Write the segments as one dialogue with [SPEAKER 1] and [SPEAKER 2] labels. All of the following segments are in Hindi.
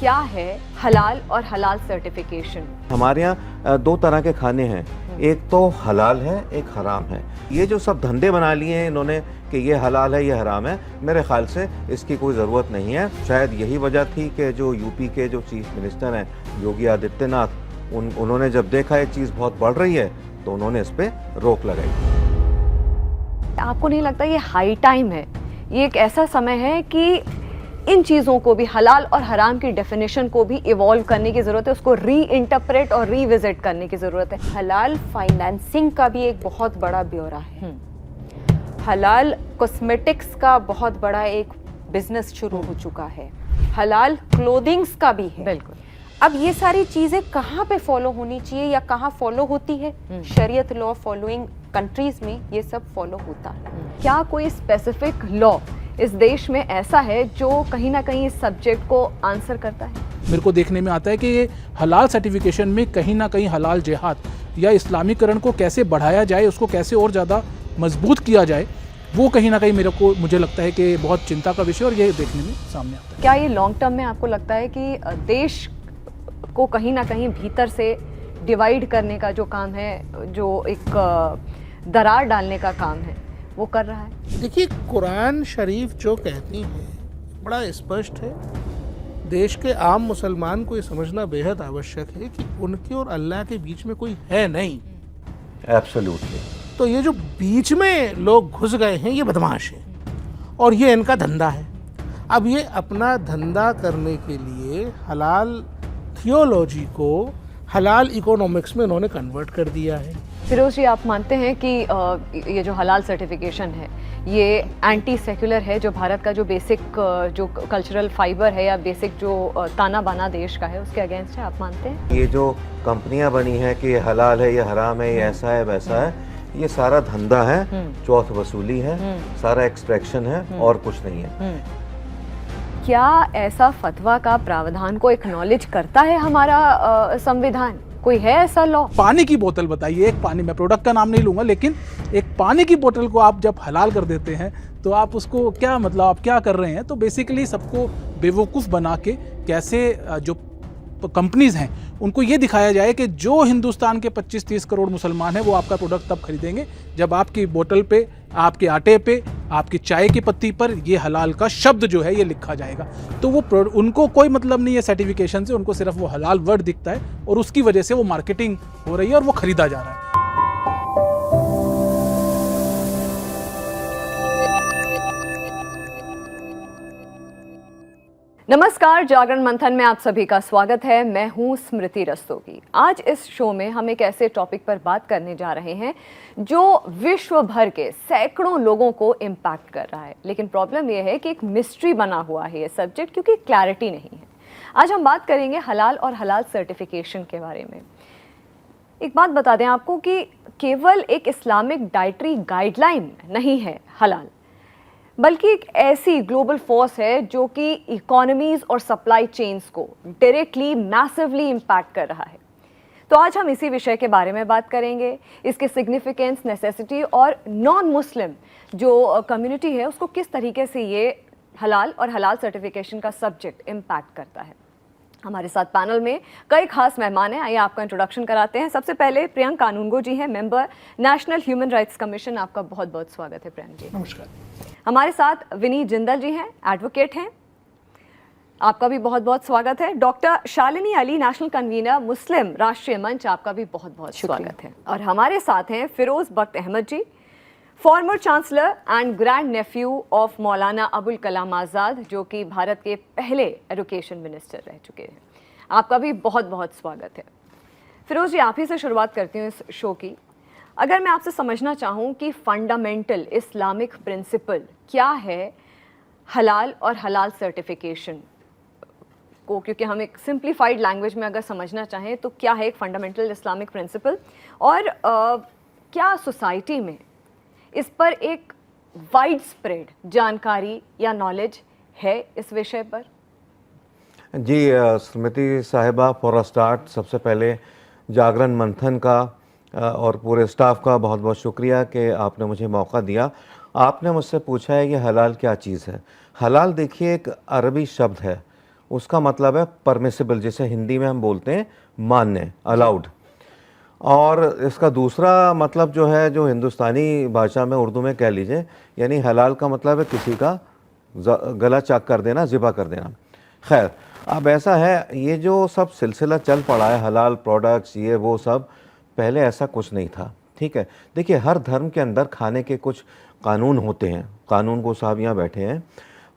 [SPEAKER 1] क्या है हलाल और हलाल सर्टिफिकेशन?
[SPEAKER 2] हमारे यहाँ दो तरह के खाने हैं, एक तो हलाल है, एक हराम है। ये जो सब धंधे बना लिए हैं इन्होंने कि ये हलाल है ये हराम है, मेरे ख्याल से इसकी कोई ज़रूरत नहीं है। शायद यही वजह थी कि जो यूपी के जो चीफ मिनिस्टर हैं योगी आदित्यनाथ, उन्होंने जब देखा ये चीज़ बहुत बढ़ रही है तो उन्होंने इस पर रोक लगाई।
[SPEAKER 1] आपको नहीं लगता ये हाई टाइम है, ये एक ऐसा समय है कि इन चीज़ों को भी, हलाल और हराम की डेफिनेशन को भी इवॉल्व करने की ज़रूरत है, उसको री इंटरप्रेट और रीविजिट करने की ज़रूरत है?
[SPEAKER 3] हलाल फाइनेंसिंग का भी एक बहुत बड़ा ब्यौरा है। हलाल कॉस्मेटिक्स का बहुत बड़ा एक बिजनेस शुरू हो चुका है। हलाल क्लोथिंग्स का भी है।
[SPEAKER 1] बिल्कुल।
[SPEAKER 3] अब ये सारी चीजें कहाँ पे फॉलो होनी चाहिए या कहाँ फॉलो होती है? शरीयत लॉ फॉलोइंग कंट्रीज में ये सब फॉलो होता है।
[SPEAKER 1] क्या कोई स्पेसिफिक लॉ इस देश में ऐसा है जो कहीं ना कहीं इस सब्जेक्ट को आंसर करता है?
[SPEAKER 4] मेरे को देखने में आता है कि ये हलाल सर्टिफिकेशन में कहीं ना कहीं हलाल जिहाद या इस्लामीकरण को कैसे बढ़ाया जाए, उसको कैसे और ज़्यादा मजबूत किया जाए, वो कहीं ना कहीं मुझे लगता है कि बहुत चिंता का विषय और ये देखने में सामने आता है।
[SPEAKER 1] क्या ये लॉन्ग टर्म में आपको लगता है कि देश को कहीं ना कहीं भीतर से डिवाइड करने का जो काम है, जो एक दरार डालने का काम है, वो कर रहा है?
[SPEAKER 5] देखिए, कुरान शरीफ जो कहती है बड़ा स्पष्ट है। देश के आम मुसलमान को ये समझना बेहद आवश्यक है कि उनके और अल्लाह के बीच में कोई है नहीं।
[SPEAKER 2] एब्सोल्युटली।
[SPEAKER 5] तो ये जो बीच में लोग घुस गए हैं ये बदमाश है और ये इनका धंधा है। अब ये अपना धंधा करने के लिए हलाल थियोलॉजी को हलाल इकोनॉमिक्स में उन्होंने कन्वर्ट कर दिया है।
[SPEAKER 1] फिरोज जी, आप मानते हैं कि ये जो हलाल सर्टिफिकेशन है ये एंटी सेक्युलर है, जो भारत का जो बेसिक जो कल्चरल फाइबर है या बेसिक जो ताना बाना देश का है उसके अगेंस्ट है, आप मानते हैं?
[SPEAKER 2] ये जो कंपनियां बनी हैं कि ये हलाल है ये हराम है ये ऐसा है वैसा है, ये सारा धंधा है, चौथ वसूली है, सारा एक्सट्रैक्शन है और कुछ नहीं है।
[SPEAKER 1] क्या ऐसा फतवा का प्रावधान को एक्नॉलेज करता है हमारा संविधान? कोई है ऐसा लॉ?
[SPEAKER 4] पानी की बोतल बताइए, एक पानी, मैं प्रोडक्ट का नाम नहीं लूंगा, लेकिन एक पानी की बोतल को आप जब हलाल कर देते हैं तो आप उसको क्या मतलब आप क्या कर रहे हैं? तो बेसिकली सबको बेवकूफ़ बना के कैसे जो कंपनीज हैं उनको ये दिखाया जाए कि जो हिंदुस्तान के 25-30 करोड़ मुसलमान हैं वो आपका प्रोडक्ट तब खरीदेंगे जब आपकी बोतल पे, आपके आटे पे, आपकी चाय की पत्ती पर ये हलाल का शब्द जो है ये लिखा जाएगा। तो वो उनको कोई मतलब नहीं है सर्टिफिकेशन से, उनको सिर्फ वो हलाल वर्ड दिखता है और उसकी वजह से वो मार्केटिंग हो रही है और वो खरीदा जा रहा है।
[SPEAKER 1] नमस्कार, जागरण मंथन में आप सभी का स्वागत है। मैं हूं स्मृति रस्तोगी। आज इस शो में हम एक ऐसे टॉपिक पर बात करने जा रहे हैं जो विश्व भर के सैकड़ों लोगों को इम्पैक्ट कर रहा है, लेकिन प्रॉब्लम यह है कि एक मिस्ट्री बना हुआ है ये सब्जेक्ट, क्योंकि क्लैरिटी नहीं है। आज हम बात करेंगे हलाल और हलाल सर्टिफिकेशन के बारे में। एक बात बता दें आपको कि केवल एक इस्लामिक डाइटरी गाइडलाइन नहीं है हलाल, बल्कि एक ऐसी ग्लोबल फोर्स है जो कि इकोनॉमीज और सप्लाई चेन्स को डायरेक्टली मैसिवली इम्पैक्ट कर रहा है। तो आज हम इसी विषय के बारे में बात करेंगे, इसके सिग्निफिकेंस, नेसेसिटी और नॉन मुस्लिम जो कम्युनिटी है उसको किस तरीके से ये हलाल और हलाल सर्टिफिकेशन का सब्जेक्ट इम्पैक्ट करता है। हमारे साथ पैनल में कई खास मेहमान हैं, आइए आपका इंट्रोडक्शन कराते हैं। सबसे पहले प्रियंक कानूनगो जी हैं, member national human rights commission. आपका बहुत बहुत स्वागत है प्रियंक जी।
[SPEAKER 5] नमस्कार।
[SPEAKER 1] हमारे साथ विनीत जिंदल जी हैं, एडवोकेट हैं, आपका भी बहुत बहुत स्वागत है। Doctor Shalini Ali, national convener Muslim Rashtriya Manch, आपका भी बहुत बहुत स्वागत है। और हमारे साथ हैं Firoz Bakht Ahmed ji, former chancellor and grand nephew of Maulana Abul Kalam Azad, जो कि भारत के पहले एजुकेशन मिनिस्टर रह चुके हैं। आपका भी बहुत बहुत स्वागत है। फिरोज जी, आप ही से शुरुआत करती हूँ इस शो की। अगर मैं आपसे समझना चाहूँ कि फंडामेंटल इस्लामिक प्रिंसिपल क्या है हलाल और हलाल सर्टिफिकेशन को, क्योंकि हम एक सिंप्लीफाइड लैंग्वेज में अगर समझना चाहें तो क्या है एक फंडामेंटल इस्लामिक प्रिंसिपल, और क्या सोसाइटी में इस पर एक वाइड स्प्रेड जानकारी या नॉलेज है इस विषय पर?
[SPEAKER 2] जी स्मृति साहिबा, फॉर अ स्टार्ट सबसे पहले जागरण मंथन का और पूरे स्टाफ का बहुत बहुत शुक्रिया कि आपने मुझे मौका दिया। आपने मुझसे पूछा है कि हलाल क्या चीज़ है। हलाल देखिए एक अरबी शब्द है उसका मतलब है परमिसिबल, जिसे हिंदी में हम बोलते हैं मान्य, अलाउड। और इसका दूसरा मतलब जो है, जो हिंदुस्तानी भाषा में, उर्दू में कह लीजिए, यानी हलाल का मतलब है किसी का गला चाक कर देना, ज़िबा कर देना। खैर, अब ऐसा है, ये जो सब सिलसिला चल पड़ा है हलाल प्रोडक्ट्स, ये वो सब, पहले ऐसा कुछ नहीं था। ठीक है, देखिए हर धर्म के अंदर खाने के कुछ कानून होते हैं, कानून को साहब यहाँ बैठे हैं,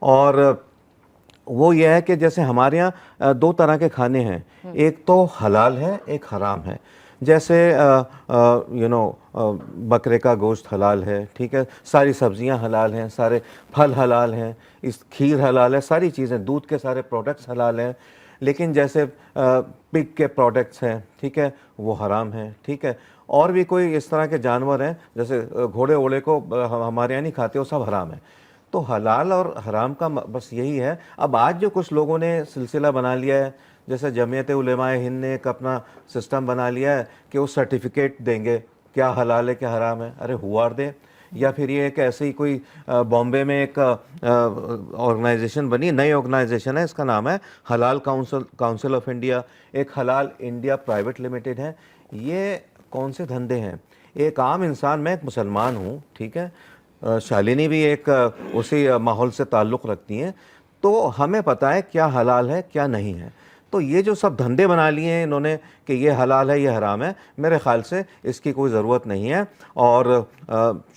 [SPEAKER 2] और वो ये है कि जैसे हमारे यहाँ दो तरह के खाने हैं, एक तो हलाल है, एक हराम है। जैसे बकरे का गोश्त हलाल है, ठीक है, सारी सब्जियां हलाल हैं, सारे फल हलाल हैं, इस खीर हलाल है, सारी चीज़ें, दूध के सारे प्रोडक्ट्स हलाल हैं। लेकिन जैसे पिग के प्रोडक्ट्स हैं, ठीक है, वो हराम हैं। ठीक है, और भी कोई इस तरह के जानवर हैं, जैसे घोड़े वोड़े को हमारे यहाँ नहीं खाते, वो सब हराम है। तो हलाल और हराम का बस यही है। अब आज जो कुछ लोगों ने सिलसिला बना लिया है, जैसे जमीयत उलेमाए हिंद ने एक अपना सिस्टम बना लिया है कि वो सर्टिफिकेट देंगे क्या हलाल है क्या हराम है। अरे हुआ दे। या फिर ये एक ऐसे ही कोई बॉम्बे में एक ऑर्गेनाइजेशन बनी, नई ऑर्गेनाइजेशन है, इसका नाम है हलाल काउंसिल ऑफ इंडिया, एक हलाल इंडिया प्राइवेट लिमिटेड है। ये कौन से धंधे हैं? एक आम इंसान, मैं एक मुसलमान हूँ, ठीक है, शालिनी भी एक उसी माहौल से ताल्लुक़ रखती हैं, तो हमें पता है क्या हलाल है क्या नहीं है। तो ये जो सब धंधे बना लिए हैं इन्होंने कि ये हलाल है ये हराम है, मेरे ख़्याल से इसकी कोई ज़रूरत नहीं है। और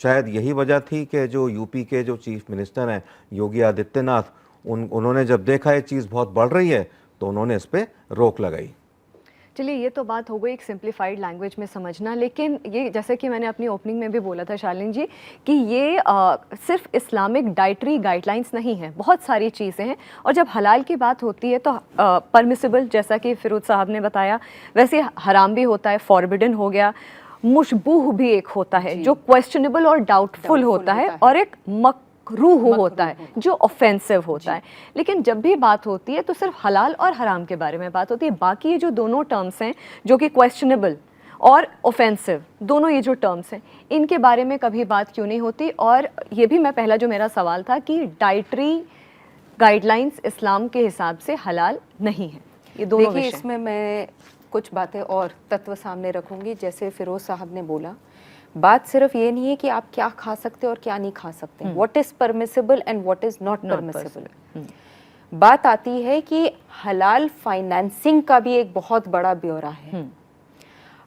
[SPEAKER 2] शायद यही वजह थी कि जो यूपी के जो चीफ़ मिनिस्टर हैं योगी आदित्यनाथ, उन्होंने जब देखा ये चीज़ बहुत बढ़ रही है तो उन्होंने इस पर रोक लगाई।
[SPEAKER 1] चलिए, ये तो बात हो गई एक सिंप्लीफाइड लैंग्वेज में समझना, लेकिन ये जैसे कि मैंने अपनी ओपनिंग में भी बोला था शालिनी जी कि ये सिर्फ इस्लामिक डाइटरी गाइडलाइंस नहीं है, बहुत सारी चीज़ें हैं। और जब हलाल की बात होती है तो परमिसिबल, जैसा कि फिरोज साहब ने बताया, वैसे हराम भी होता है, फॉरबिडन हो गया, मुशबूह भी एक होता है जो क्वेश्चनेबल और डाउटफुल होता है, और एक मकरूह होता है जो ऑफेंसिव होता है। लेकिन जब भी बात होती है तो सिर्फ हलाल और हराम के बारे में बात होती है। बाकी ये जो दोनों टर्म्स हैं जो कि क्वेश्चनेबल और ऑफेंसिव, दोनों ये जो टर्म्स हैं, इनके बारे में कभी बात क्यों नहीं होती? और ये भी मैं पहला जो मेरा सवाल था कि डाइटरी गाइडलाइंस इस्लाम के हिसाब से हलाल नहीं है, ये दोनों
[SPEAKER 3] देखिए,
[SPEAKER 1] विषय।
[SPEAKER 3] इसमें मैं कुछ बातें और तत्व सामने रखूंगी। जैसे फिरोज साहब ने बोला, बात सिर्फ ये नहीं है कि आप क्या खा सकते और क्या नहीं खा सकते, what is permissible and what is not permissible. बात आती है कि हलाल फाइनेंसिंग का भी एक बहुत बड़ा ब्यौरा है,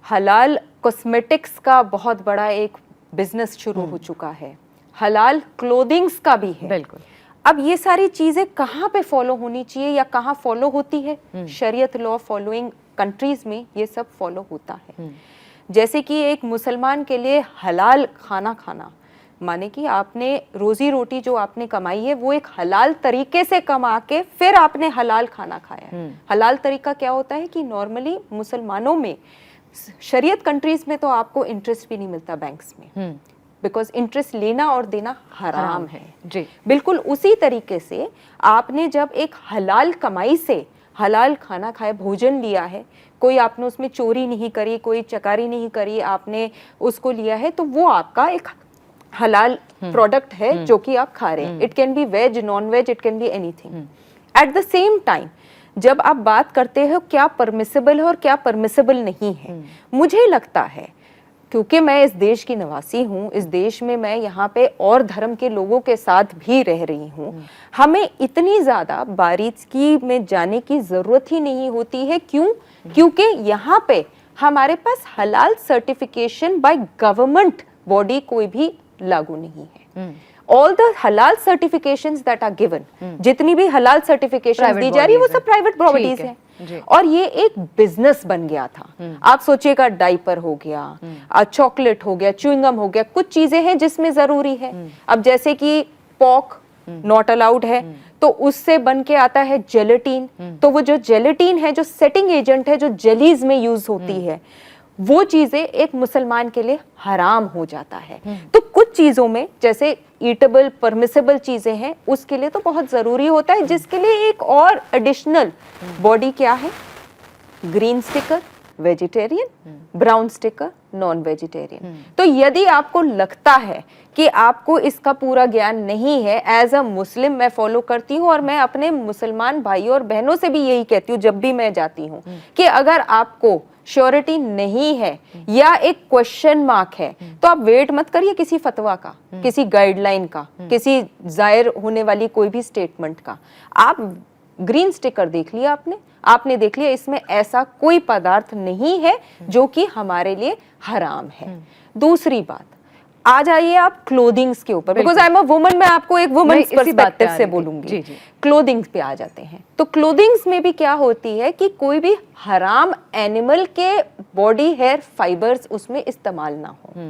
[SPEAKER 3] हलाल कॉस्मेटिक्स का बहुत बड़ा एक बिजनेस शुरू हो चुका है, हलाल क्लोथिंग्स का भी है।
[SPEAKER 1] बिल्कुल।
[SPEAKER 3] अब ये सारी चीजें कहाँ पे फॉलो होनी चाहिए या कहाँ फॉलो होती है? शरीयत लॉ फॉलोइंग कंट्रीज में ये सब फॉलो होता है। जैसे कि एक मुसलमान के लिए हलाल खाना खाना माने कि आपने रोजी रोटी जो आपने कमाई है वो एक हलाल तरीके से कमा के फिर आपने हलाल खाना खाया है। हलाल तरीका क्या होता है कि नॉर्मली मुसलमानों में, शरीयत कंट्रीज में तो आपको इंटरेस्ट भी नहीं मिलता बैंक्स में, बिकॉज इंटरेस्ट लेना और देना हराम है
[SPEAKER 1] जी।
[SPEAKER 3] बिल्कुल उसी तरीके से आपने जब एक हलाल कमाई से हलाल खाना खाया, भोजन लिया है, कोई आपने उसमें चोरी नहीं करी, कोई चकारी नहीं करी, आपने उसको लिया है, तो वो आपका एक हलाल प्रोडक्ट है जो कि आप खा रहे हैं। It can be veg, non veg, it can be anything. At the same time जब आप बात करते हो क्या परमिसिबल है और क्या परमिसिबल नहीं है, मुझे लगता है क्योंकि मैं इस देश की निवासी हूँ, इस देश में मैं यहाँ पे और धर्म के लोगों के साथ भी रह रही हूँ, हमें इतनी ज़्यादा बारीकी में जाने की ज़रूरत ही नहीं होती है। क्यों? क्योंकि यहाँ पे हमारे पास हलाल सर्टिफिकेशन बाय गवर्नमेंट बॉडी कोई भी लागू नहीं है। ऑल द हलाल सर्टिफिकेशंस दैट आर गिवन, जितनी भी हलाल सर्टिफिकेशन दी जा रही है वो सब प्राइवेट बॉडीज है। और ये एक बिजनेस बन गया था। आप सोचिएगा, डाइपर हो गया, चॉकलेट हो गया, च्युइंगम हो गया, कुछ चीजें हैं जिसमें जरूरी है। अब जैसे कि पॉक नॉट अलाउड है, तो उससे बन के आता है जेलेटिन, तो वो जो जेलेटिन है, जो सेटिंग एजेंट है, जो जेलीज में यूज होती है, वो चीजें एक मुसलमान के लिए हराम हो जाता है। तो कुछ चीजों में जैसे ईटेबल परमिसिबल चीजें हैं, उसके लिए तो बहुत जरूरी होता है, जिसके लिए एक और एडिशनल बॉडी क्या है, green sticker vegetarian, brown sticker non vegetarian. तो यदि आपको लगता है कि आपको इसका पूरा ज्ञान नहीं है, एज अ मुस्लिम मैं फॉलो करती हूँ और मैं अपने मुसलमान भाइयों और बहनों से भी यही कहती हूँ जब भी मैं जाती हूँ कि अगर आपको श्योरिटी नहीं है या एक क्वेश्चन मार्क है तो आप वेट मत करिए किसी फतवा का, किसी गाइडलाइन का, किसी जाहिर होने वाली कोई भी स्टेटमेंट का। आप ग्रीन स्टिकर देख लिया आपने देख लिया इसमें ऐसा कोई पदार्थ नहीं है जो कि हमारे लिए हराम है। दूसरी बात, आ जाइए आप क्लोथिंग्स के ऊपर, because I am a woman, मैं आपको एक वुमेन्स पर्सपेक्टिव से बोलूंगी। क्लोथिंग्स पे आ जाते हैं, तो क्लोथिंग्स में भी क्या होती है कि कोई भी हराम एनिमल के बॉडी हेयर फाइबर्स उसमें इस्तेमाल ना हो।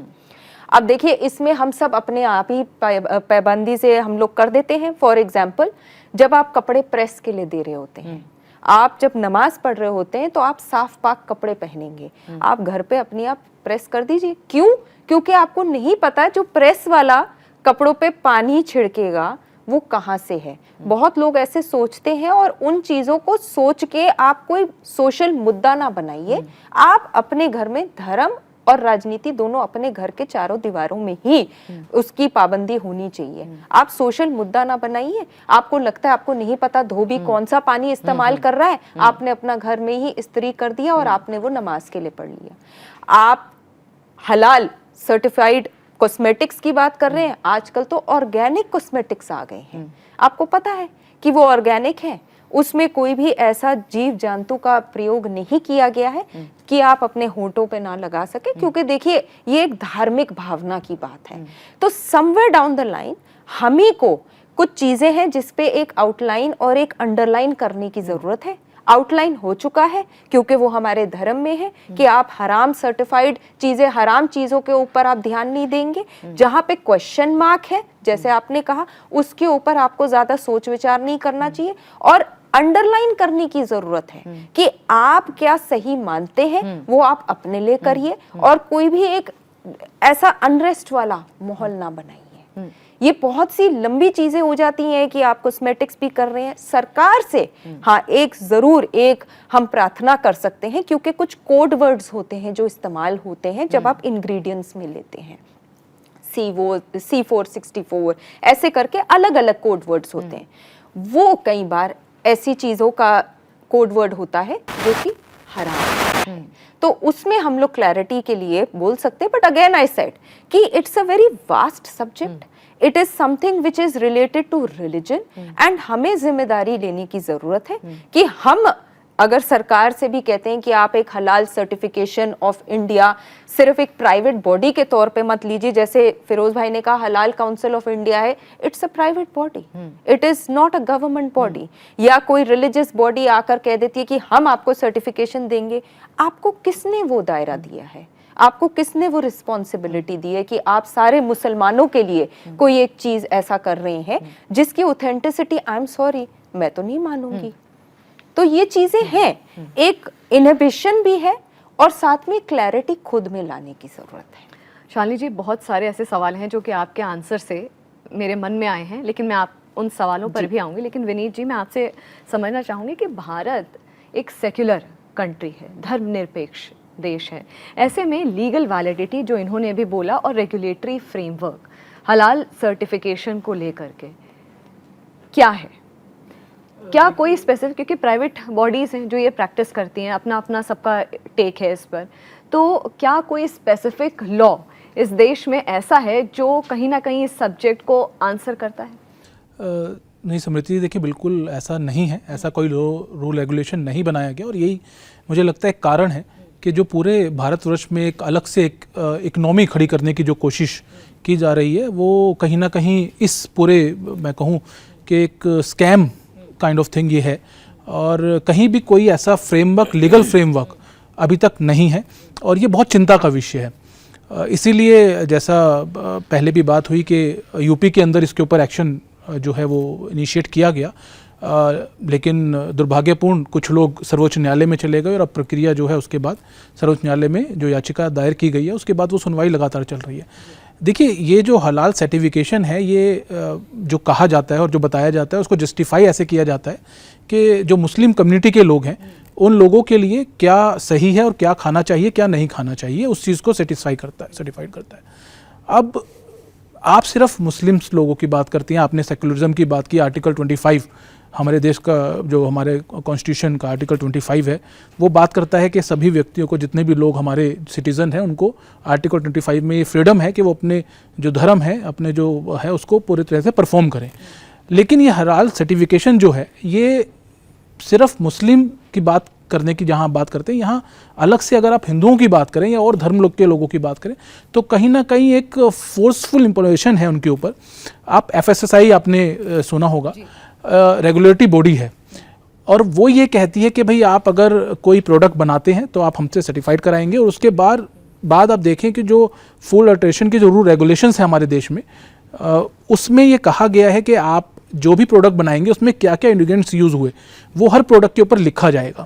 [SPEAKER 3] अब देखिए इसमें हम सब अपने आप ही पाबंदी से हम लोग कर देते हैं। फॉर एग्जाम्पल, जब आप कपड़े प्रेस के लिए दे रहे होते हैं, आप जब नमाज पढ़ रहे होते हैं तो आप साफ पाक कपड़े पहनेंगे, आप घर पे अपने आप प्रेस कर दीजिए। क्यों? क्योंकि आपको नहीं पता जो प्रेस वाला कपड़ों पे पानी छिड़केगा वो कहाँ से है। बहुत लोग ऐसे सोचते हैं और उन चीजों को सोच के आप कोई सोशल मुद्दा ना बनाइए। आप अपने घर में धर्म और राजनीति दोनों अपने घर के चारों दीवारों में ही उसकी पाबंदी होनी चाहिए। आप सोशल मुद्दा ना बनाइए। आपको लगता है आपको नहीं पता धोबी कौन सा पानी इस्तेमाल कर रहा है, आपने अपना घर में ही इस्त्री कर दिया और आपने वो नमाज के लिए पढ़ लिया। आप हलाल सर्टिफाइड कॉस्मेटिक्स की बात कर रहे हैं, आजकल तो ऑर्गेनिक कॉस्मेटिक्स आ गए हैं। आपको पता है कि वो ऑर्गेनिक है, उसमें कोई भी ऐसा जीव जंतु का प्रयोग नहीं किया गया है कि आप अपने होंठों पे ना लगा सके, क्योंकि देखिए ये एक धार्मिक भावना की बात है। तो समवेयर डाउन द लाइन हम ही को कुछ चीजें हैं जिसपे एक आउटलाइन और एक अंडरलाइन करने की जरूरत है। आउटलाइन हो चुका है क्योंकि वो हमारे धर्म में है कि आप हराम सर्टिफाइड चीजें, हराम चीजों के ऊपर आप ध्यान नहीं देंगे। जहां पे क्वेश्चन मार्क है, जैसे आपने कहा, उसके ऊपर आपको ज्यादा सोच विचार नहीं करना चाहिए और अंडरलाइन करने की जरूरत है कि आप क्या सही मानते हैं वो आप अपने लिए करिए और कोई भी एक ऐसा अनरेस्ट वाला माहौल ना बनाइए। ये बहुत सी लंबी चीजें हो जाती हैं कि आप कॉस्मेटिक्स भी कर रहे हैं। सरकार से हाँ एक जरूर एक हम प्रार्थना कर सकते हैं, क्योंकि कुछ कोड वर्ड्स होते हैं जो इस्तेमाल होते हैं जब आप इंग्रेडिएंट्स में लेते हैं। C464 ऐसे करके अलग अलग कोड वर्ड्स होते हैं। वो कई बार ऐसी चीजों का कोड वर्ड होता है जो कि हराम है, तो उसमें हम लोग क्लैरिटी के लिए बोल सकते हैं। बट अगेन आई सेड कि it's a very vast subject, it is something which is related to religion and हमें जिम्मेदारी लेने की जरूरत है कि हम अगर सरकार से भी कहते हैं कि आप एक हलाल सर्टिफिकेशन ऑफ इंडिया सिर्फ एक प्राइवेट बॉडी के तौर पे मत लीजिए, जैसे फिरोज भाई ने कहा हलाल काउंसिल ऑफ इंडिया है, it's a private body, it is not a government body. या कोई रिलीजियस बॉडी आकर कह देती है कि हम आपको सर्टिफिकेशन देंगे, आपको किसने वो दायरा दिया है? आपको किसने वो रिस्पॉन्सिबिलिटी दी है कि आप सारे मुसलमानों के लिए कोई एक चीज ऐसा कर रहे हैं जिसकी ऑथेंटिसिटी आई एम सॉरी मैं तो नहीं मानूंगी। तो ये चीजें हैं, एक इनहिबिशन भी है और साथ में क्लैरिटी खुद में लाने की जरूरत है।
[SPEAKER 1] शालिनी जी, बहुत सारे ऐसे सवाल हैं जो कि आपके आंसर से मेरे मन में आए हैं, लेकिन मैं आप उन सवालों पर भी आऊंगी। लेकिन विनीत जी, मैं आपसे समझना चाहूंगी कि भारत एक सेक्युलर कंट्री है, धर्मनिरपेक्ष देश है, ऐसे में लीगल वैलिडिटी जो इन्होंने अभी बोला और रेगुलेटरी फ्रेमवर्क हलाल सर्टिफिकेशन को लेकर के क्या है? क्या कोई स्पेसिफिक, क्योंकि प्राइवेट बॉडीज हैं जो ये प्रैक्टिस करती हैं, अपना अपना सबका टेक है इस पर, तो क्या कोई स्पेसिफिक लॉ इस देश में ऐसा है जो कहीं ना कहीं इस सब्जेक्ट को आंसर करता है?
[SPEAKER 4] नहीं स्मृति, देखिए बिल्कुल ऐसा नहीं है, ऐसा कोई रूल रेगुलेशन नहीं बनाया गया और यही मुझे लगता है एक कारण है कि जो पूरे भारतवर्ष में एक अलग से एक इकनॉमी खड़ी करने की जो कोशिश की जा रही है वो कहीं ना कहीं इस पूरे, मैं कहूँ कि एक स्कैम काइंड ऑफ थिंग ये है और कहीं भी कोई ऐसा फ्रेमवर्क, लीगल फ्रेमवर्क अभी तक नहीं है और ये बहुत चिंता का विषय है। इसीलिए जैसा पहले भी बात हुई कि यूपी के अंदर इसके ऊपर एक्शन जो है वो इनिशिएट किया गया, लेकिन दुर्भाग्यपूर्ण कुछ लोग सर्वोच्च न्यायालय में चले गए और अब प्रक्रिया जो है उसके बाद सर्वोच्च न्यायालय में जो याचिका दायर की गई है उसके बाद वो सुनवाई लगातार चल रही है। देखिए ये जो हलाल सर्टिफिकेशन है ये जो कहा जाता है और जो बताया जाता है उसको जस्टिफाई ऐसे किया जाता है कि जो मुस्लिम कम्युनिटी के लोग हैं उन लोगों के लिए क्या सही है और क्या खाना चाहिए, क्या नहीं खाना चाहिए, उस चीज़ को सर्टिफाइड करता है। अब आप सिर्फ मुस्लिम्स लोगों की बात करती हैं, आपने सेकुलरिज्म की बात की। आर्टिकल 25 हमारे देश का, जो हमारे कॉन्स्टिट्यूशन का आर्टिकल 25 है, वो बात करता है कि सभी व्यक्तियों को, जितने भी लोग हमारे सिटीज़न हैं, उनको आर्टिकल 25 में ये फ्रीडम है कि वो अपने जो धर्म है, अपने जो है उसको पूरी तरह से परफॉर्म करें। लेकिन ये हलाल सर्टिफिकेशन जो है, ये सिर्फ मुस्लिम की बात करने की जहाँ बात करते हैं, यहाँ अलग से अगर आप हिंदुओं की बात करें या और धर्म लोग के लोगों की बात करें, तो कहीं ना कहीं एक फोर्सफुल इंपोजिशन है उनके ऊपर। आप FSSAI आपने सुना होगा, रेगुलेटरी बॉडी है, और वो ये कहती है कि भाई आप अगर कोई प्रोडक्ट बनाते हैं तो आप हमसे सर्टिफाइड कराएंगे, और उसके बाद आप देखें कि जो फूड अल्ट्रेशन के जो रूल रेगुलेशंस हैं हमारे देश में, उसमें ये कहा गया है कि आप जो भी प्रोडक्ट बनाएंगे उसमें क्या क्या इंग्रेडिएंट्स यूज़ हुए वो हर प्रोडक्ट के ऊपर लिखा जाएगा।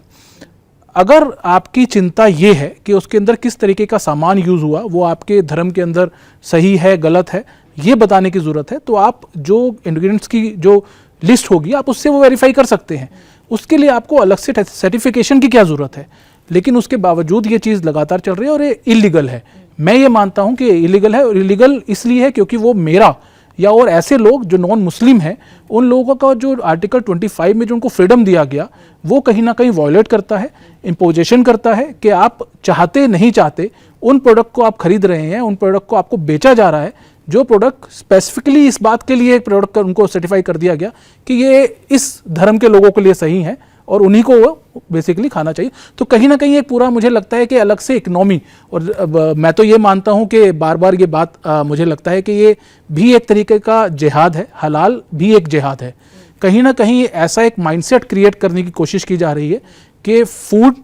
[SPEAKER 4] अगर आपकी चिंता ये है कि उसके अंदर किस तरीके का सामान यूज़ हुआ, वो आपके धर्म के अंदर सही है गलत है ये बताने की ज़रूरत है, तो आप जो इंग्रेडिएंट्स की जो लिस्ट होगी आप उससे वो वेरीफाई कर सकते हैं। उसके लिए आपको अलग से सर्टिफिकेशन की क्या ज़रूरत है। लेकिन उसके बावजूद ये चीज़ लगातार चल रही है और ये इलीगल है। मैं ये मानता हूँ कि इलीगल है, और इलीगल इसलिए है क्योंकि वो मेरा या और ऐसे लोग जो नॉन मुस्लिम हैं उन लोगों का जो आर्टिकल 25 में जो उनको फ्रीडम दिया गया वो कहीं ना कहीं वायलेट करता है, इम्पोजिशन करता है कि आप चाहते नहीं चाहते उन प्रोडक्ट को आप खरीद रहे हैं, उन प्रोडक्ट को आपको बेचा जा रहा है जो प्रोडक्ट स्पेसिफिकली इस बात के लिए एक प्रोडक्ट उनको सर्टिफाई कर दिया गया कि ये इस धर्म के लोगों के लिए सही है और उन्हीं को वो बेसिकली खाना चाहिए। तो कहीं ना कहीं एक पूरा मुझे लगता है कि अलग से इकोनॉमी, और मैं तो ये मानता हूँ कि बार बार ये बात मुझे लगता है कि ये भी एक तरीके का जिहाद है, हलाल भी एक जिहाद है। कहीं ना कहीं ऐसा एक माइंडसेट क्रिएट करने की कोशिश की जा रही है कि फूड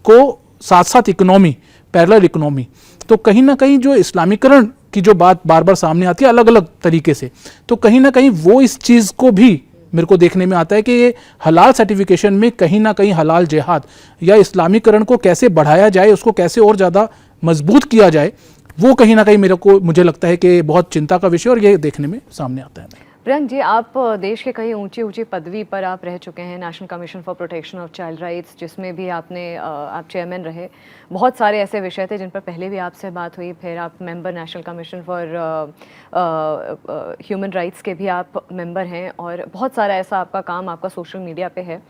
[SPEAKER 4] को साथ साथ इकोनॉमी, पैरेलल इकोनॉमी, तो कहीं ना कहीं जो इस्लामीकरण की जो बात बार बार सामने आती है अलग अलग तरीके से, तो कहीं ना कहीं वो इस चीज़ को भी मेरे को देखने में आता है कि ये हलाल सर्टिफिकेशन में कहीं ना कहीं हलाल जिहाद या इस्लामीकरण को कैसे बढ़ाया जाए, उसको कैसे और ज़्यादा मजबूत किया जाए, वो कहीं ना कहीं मुझे लगता है कि बहुत चिंता का विषय और ये देखने में सामने आता है।
[SPEAKER 1] प्रियंक जी, आप देश के कई ऊंची पदवी पर आप रह चुके हैं, national commission for protection of child rights, जिसमें भी आप चेयरमैन रहे। बहुत सारे ऐसे विषय थे जिन पर पहले भी आपसे बात हुई, फिर आप member national commission for human rights के भी आप मेंबर हैं, और बहुत सारा ऐसा आपका काम आपका सोशल मीडिया पे है।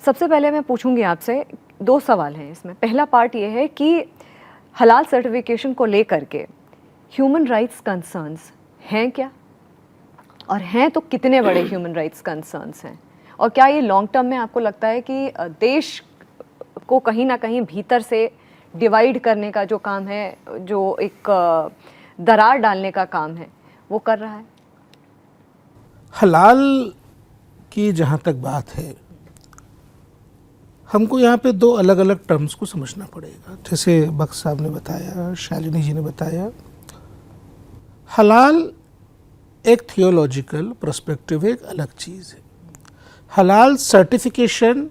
[SPEAKER 1] सबसे पहले मैं पूछूंगी आपसे, 2 सवाल हैं इसमें। पहला पार्ट ये है कि हलाल सर्टिफिकेशन को लेकर के ह्यूमन राइट्स कंसर्न्स हैं क्या, और हैं तो कितने बड़े ह्यूमन राइट्स कंसर्न्स हैं, और क्या ये लॉन्ग टर्म में आपको लगता है कि देश को कहीं ना कहीं भीतर से डिवाइड करने का जो काम है, जो एक दरार डालने का काम है, वो कर रहा है?
[SPEAKER 5] हलाल की जहाँ तक बात है, हमको यहाँ पे 2 अलग अलग टर्म्स को समझना पड़ेगा। जैसे बख्श साहब ने बताया, शालिनी जी ने बताया, हलाल एक थियोलॉजिकल पर्सपेक्टिव एक अलग चीज़ है, हलाल सर्टिफिकेशन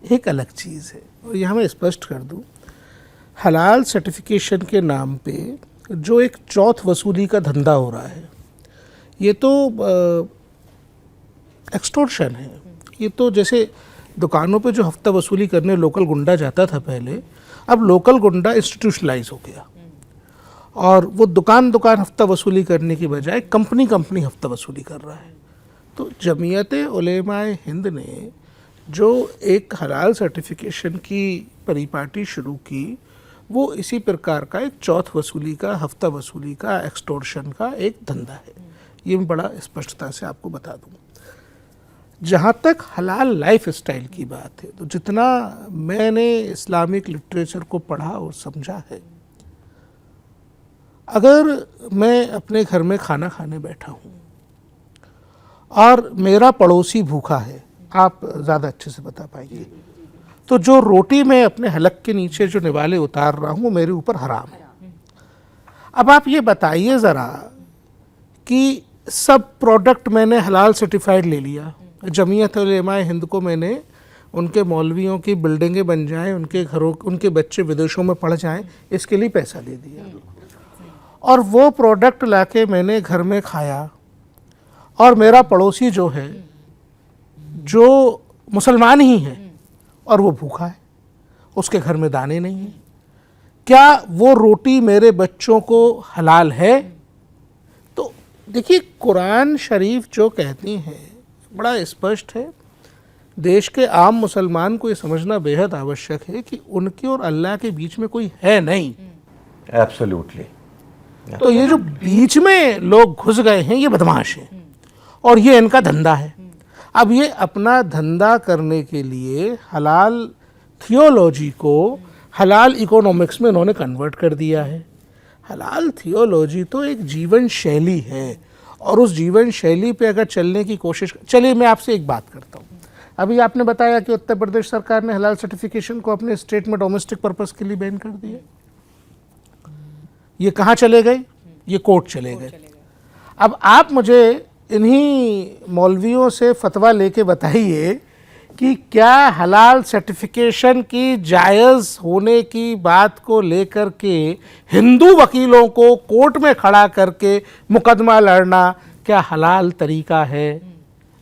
[SPEAKER 5] एक अलग चीज़ है। और यहाँ मैं स्पष्ट कर दूँ, हलाल सर्टिफिकेशन के नाम पे जो एक चौथ वसूली का धंधा हो रहा है, ये तो एक्सटॉर्शन है। ये तो जैसे दुकानों पे जो हफ्ता वसूली करने लोकल गुंडा जाता था पहले, अब लोकल गुंडा इंस्टीट्यूशनलाइज हो गया, और वो दुकान हफ्ता वसूली करने की बजाय कंपनी हफ्ता वसूली कर रहा है। तो जमीयत उलेमाए हिंद ने जो एक हलाल सर्टिफिकेशन की परिपाटी शुरू की, वो इसी प्रकार का एक चौथ वसूली का, हफ्ता वसूली का, एक्सटॉर्शन का एक धंधा है। ये मैं बड़ा स्पष्टता से आपको बता दूँ। जहाँ तक हलाल लाइफ स्टाइल की बात है, तो जितना मैंने इस्लामिक लिटरेचर को पढ़ा और समझा है, अगर मैं अपने घर में खाना खाने बैठा हूँ और मेरा पड़ोसी भूखा है, आप ज़्यादा अच्छे से बता पाएंगे, तो जो रोटी मैं अपने हलक के नीचे जो निवाले उतार रहा हूँ वो मेरे ऊपर हराम है। अब आप ये बताइए ज़रा कि सब प्रोडक्ट मैंने हलाल सर्टिफाइड ले लिया, जमीयत उलेमाए हिंद को मैंने उनके मौलवियों की बिल्डिंगें बन जाएं, उनके घरों, उनके बच्चे विदेशों में पढ़ जाएं, इसके लिए पैसा दे दिया, और वो प्रोडक्ट लाके मैंने घर में खाया, और मेरा पड़ोसी जो है, जो मुसलमान ही है, और वो भूखा है, उसके घर में दाने नहीं हैं, क्या वो रोटी मेरे बच्चों को हलाल है? तो देखिए, कुरान शरीफ जो कहती है बड़ा स्पष्ट है। देश के आम मुसलमान को ये समझना बेहद आवश्यक है कि उनके और अल्लाह के बीच में कोई है नहीं।
[SPEAKER 2] एब्सोल्युटली।
[SPEAKER 5] तो ये जो बीच में लोग घुस गए हैं ये बदमाश हैं और ये इनका धंधा है। अब ये अपना धंधा करने के लिए हलाल थियोलॉजी को हलाल इकोनॉमिक्स में इन्होंने कन्वर्ट कर दिया है। हलाल थियोलॉजी तो एक जीवन शैली है और उस जीवन शैली पे अगर चलने की कोशिश, चलिए मैं आपसे एक बात करता हूँ। अभी आपने बताया कि उत्तर प्रदेश सरकार ने हलाल सर्टिफिकेशन को अपने स्टेट में डोमेस्टिक पर्पस के लिए बैन कर दिया। ये कहाँ चले गए? ये कोर्ट चले गए। अब आप मुझे इन्हीं मौलवियों से फतवा लेके बताइए कि क्या हलाल सर्टिफिकेशन की जायज़ होने की बात को लेकर के हिंदू वकीलों को कोर्ट में खड़ा करके मुकदमा लड़ना क्या हलाल तरीका है?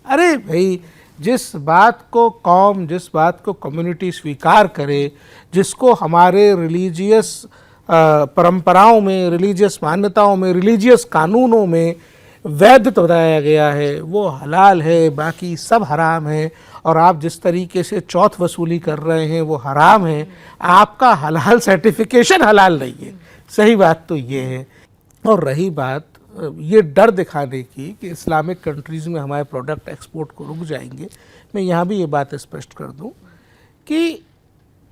[SPEAKER 5] अरे भाई, जिस बात को कौम, जिस बात को कम्युनिटी स्वीकार करे, जिसको हमारे रिलीजियस परंपराओं में, रिलीजियस मान्यताओं में, रिलीजियस कानूनों में वैध तो बताया गया है, वो हलाल है, बाकी सब हराम है। और आप जिस तरीके से चौथ वसूली कर रहे हैं वो हराम है। आपका हलाल सर्टिफिकेशन हलाल नहीं है। सही बात तो ये है। और रही बात ये डर दिखाने की कि इस्लामिक कंट्रीज़ में हमारे प्रोडक्ट एक्सपोर्ट को रुक जाएंगे, मैं यहाँ भी ये बात स्पष्ट कर दूँ कि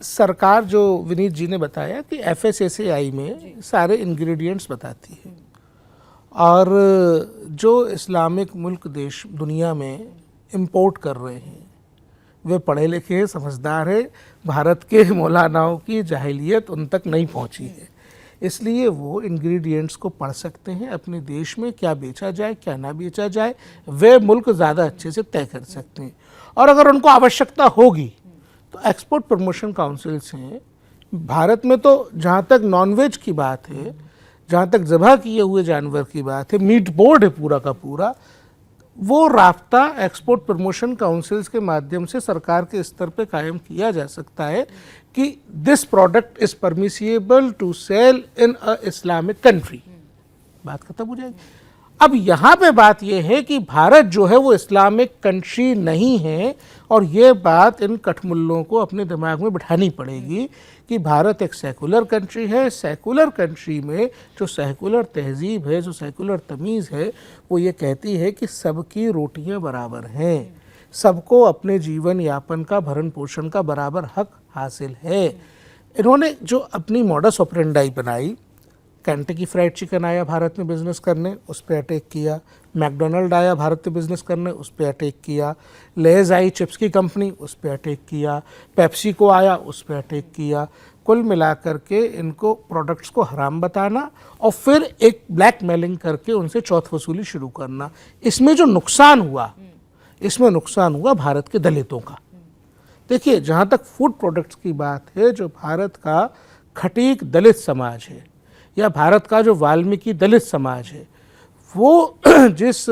[SPEAKER 5] सरकार, जो विनीत जी ने बताया कि FSSAI में सारे इंग्रेडिएंट्स बताती है और जो इस्लामिक मुल्क देश दुनिया में इंपोर्ट कर रहे हैं वे पढ़े लिखे हैं, समझदार है। भारत के मौलानाओं की जाहिलियत उन तक नहीं पहुंची है, इसलिए वो इंग्रेडिएंट्स को पढ़ सकते हैं। अपने देश में क्या बेचा जाए, क्या ना बेचा जाए, वे मुल्क ज़्यादा अच्छे से तय कर सकते हैं। और अगर उनको आवश्यकता होगी तो एक्सपोर्ट प्रमोशन काउंसिल्स हैं भारत में। तो जहाँ तक नॉनवेज की बात है, जहाँ तक ज़बह किए हुए जानवर की बात है, मीट बोर्ड है पूरा का पूरा, वो राब्ता एक्सपोर्ट प्रमोशन काउंसिल्स के माध्यम से सरकार के स्तर पे कायम किया जा सकता है कि this product is permissible to sell in a Islamic country. बात खत्म हो जाएगी। अब यहाँ पे बात यह है कि भारत जो है वो इस्लामिक कंट्री नहीं है और ये बात इन कठमुल्लों को अपने दिमाग में बिठानी पड़ेगी कि भारत एक सेकुलर कंट्री है। सेकुलर कंट्री में जो सेकुलर तहजीब है, जो सेकुलर तमीज़ है, वो ये कहती है कि सबकी रोटियां बराबर हैं, सबको अपने जीवन यापन का, भरण पोषण का बराबर हक हासिल है। इन्होंने जो अपनी मॉडस ऑपरेंडाई बनाई, कैंटकी फ्राइड चिकन आया भारत में बिज़नेस करने, उस पर अटैक किया। मैकडोनल्ड आया भारत में बिज़नेस करने, उस पर अटैक किया। लेज आई चिप्स की कंपनी, उस पर अटैक किया। पेप्सी को आया, उस पर अटैक किया। कुल मिलाकर के इनको प्रोडक्ट्स को हराम बताना और फिर एक ब्लैक मेलिंग करके उनसे चौथ वसूली शुरू करना। इसमें जो नुकसान हुआ, इसमें नुकसान हुआ भारत के दलितों का। देखिए, जहाँ तक फूड प्रोडक्ट्स की बात है, जो भारत का खटीक दलित समाज है या भारत का जो वाल्मीकि दलित समाज है, वो जिस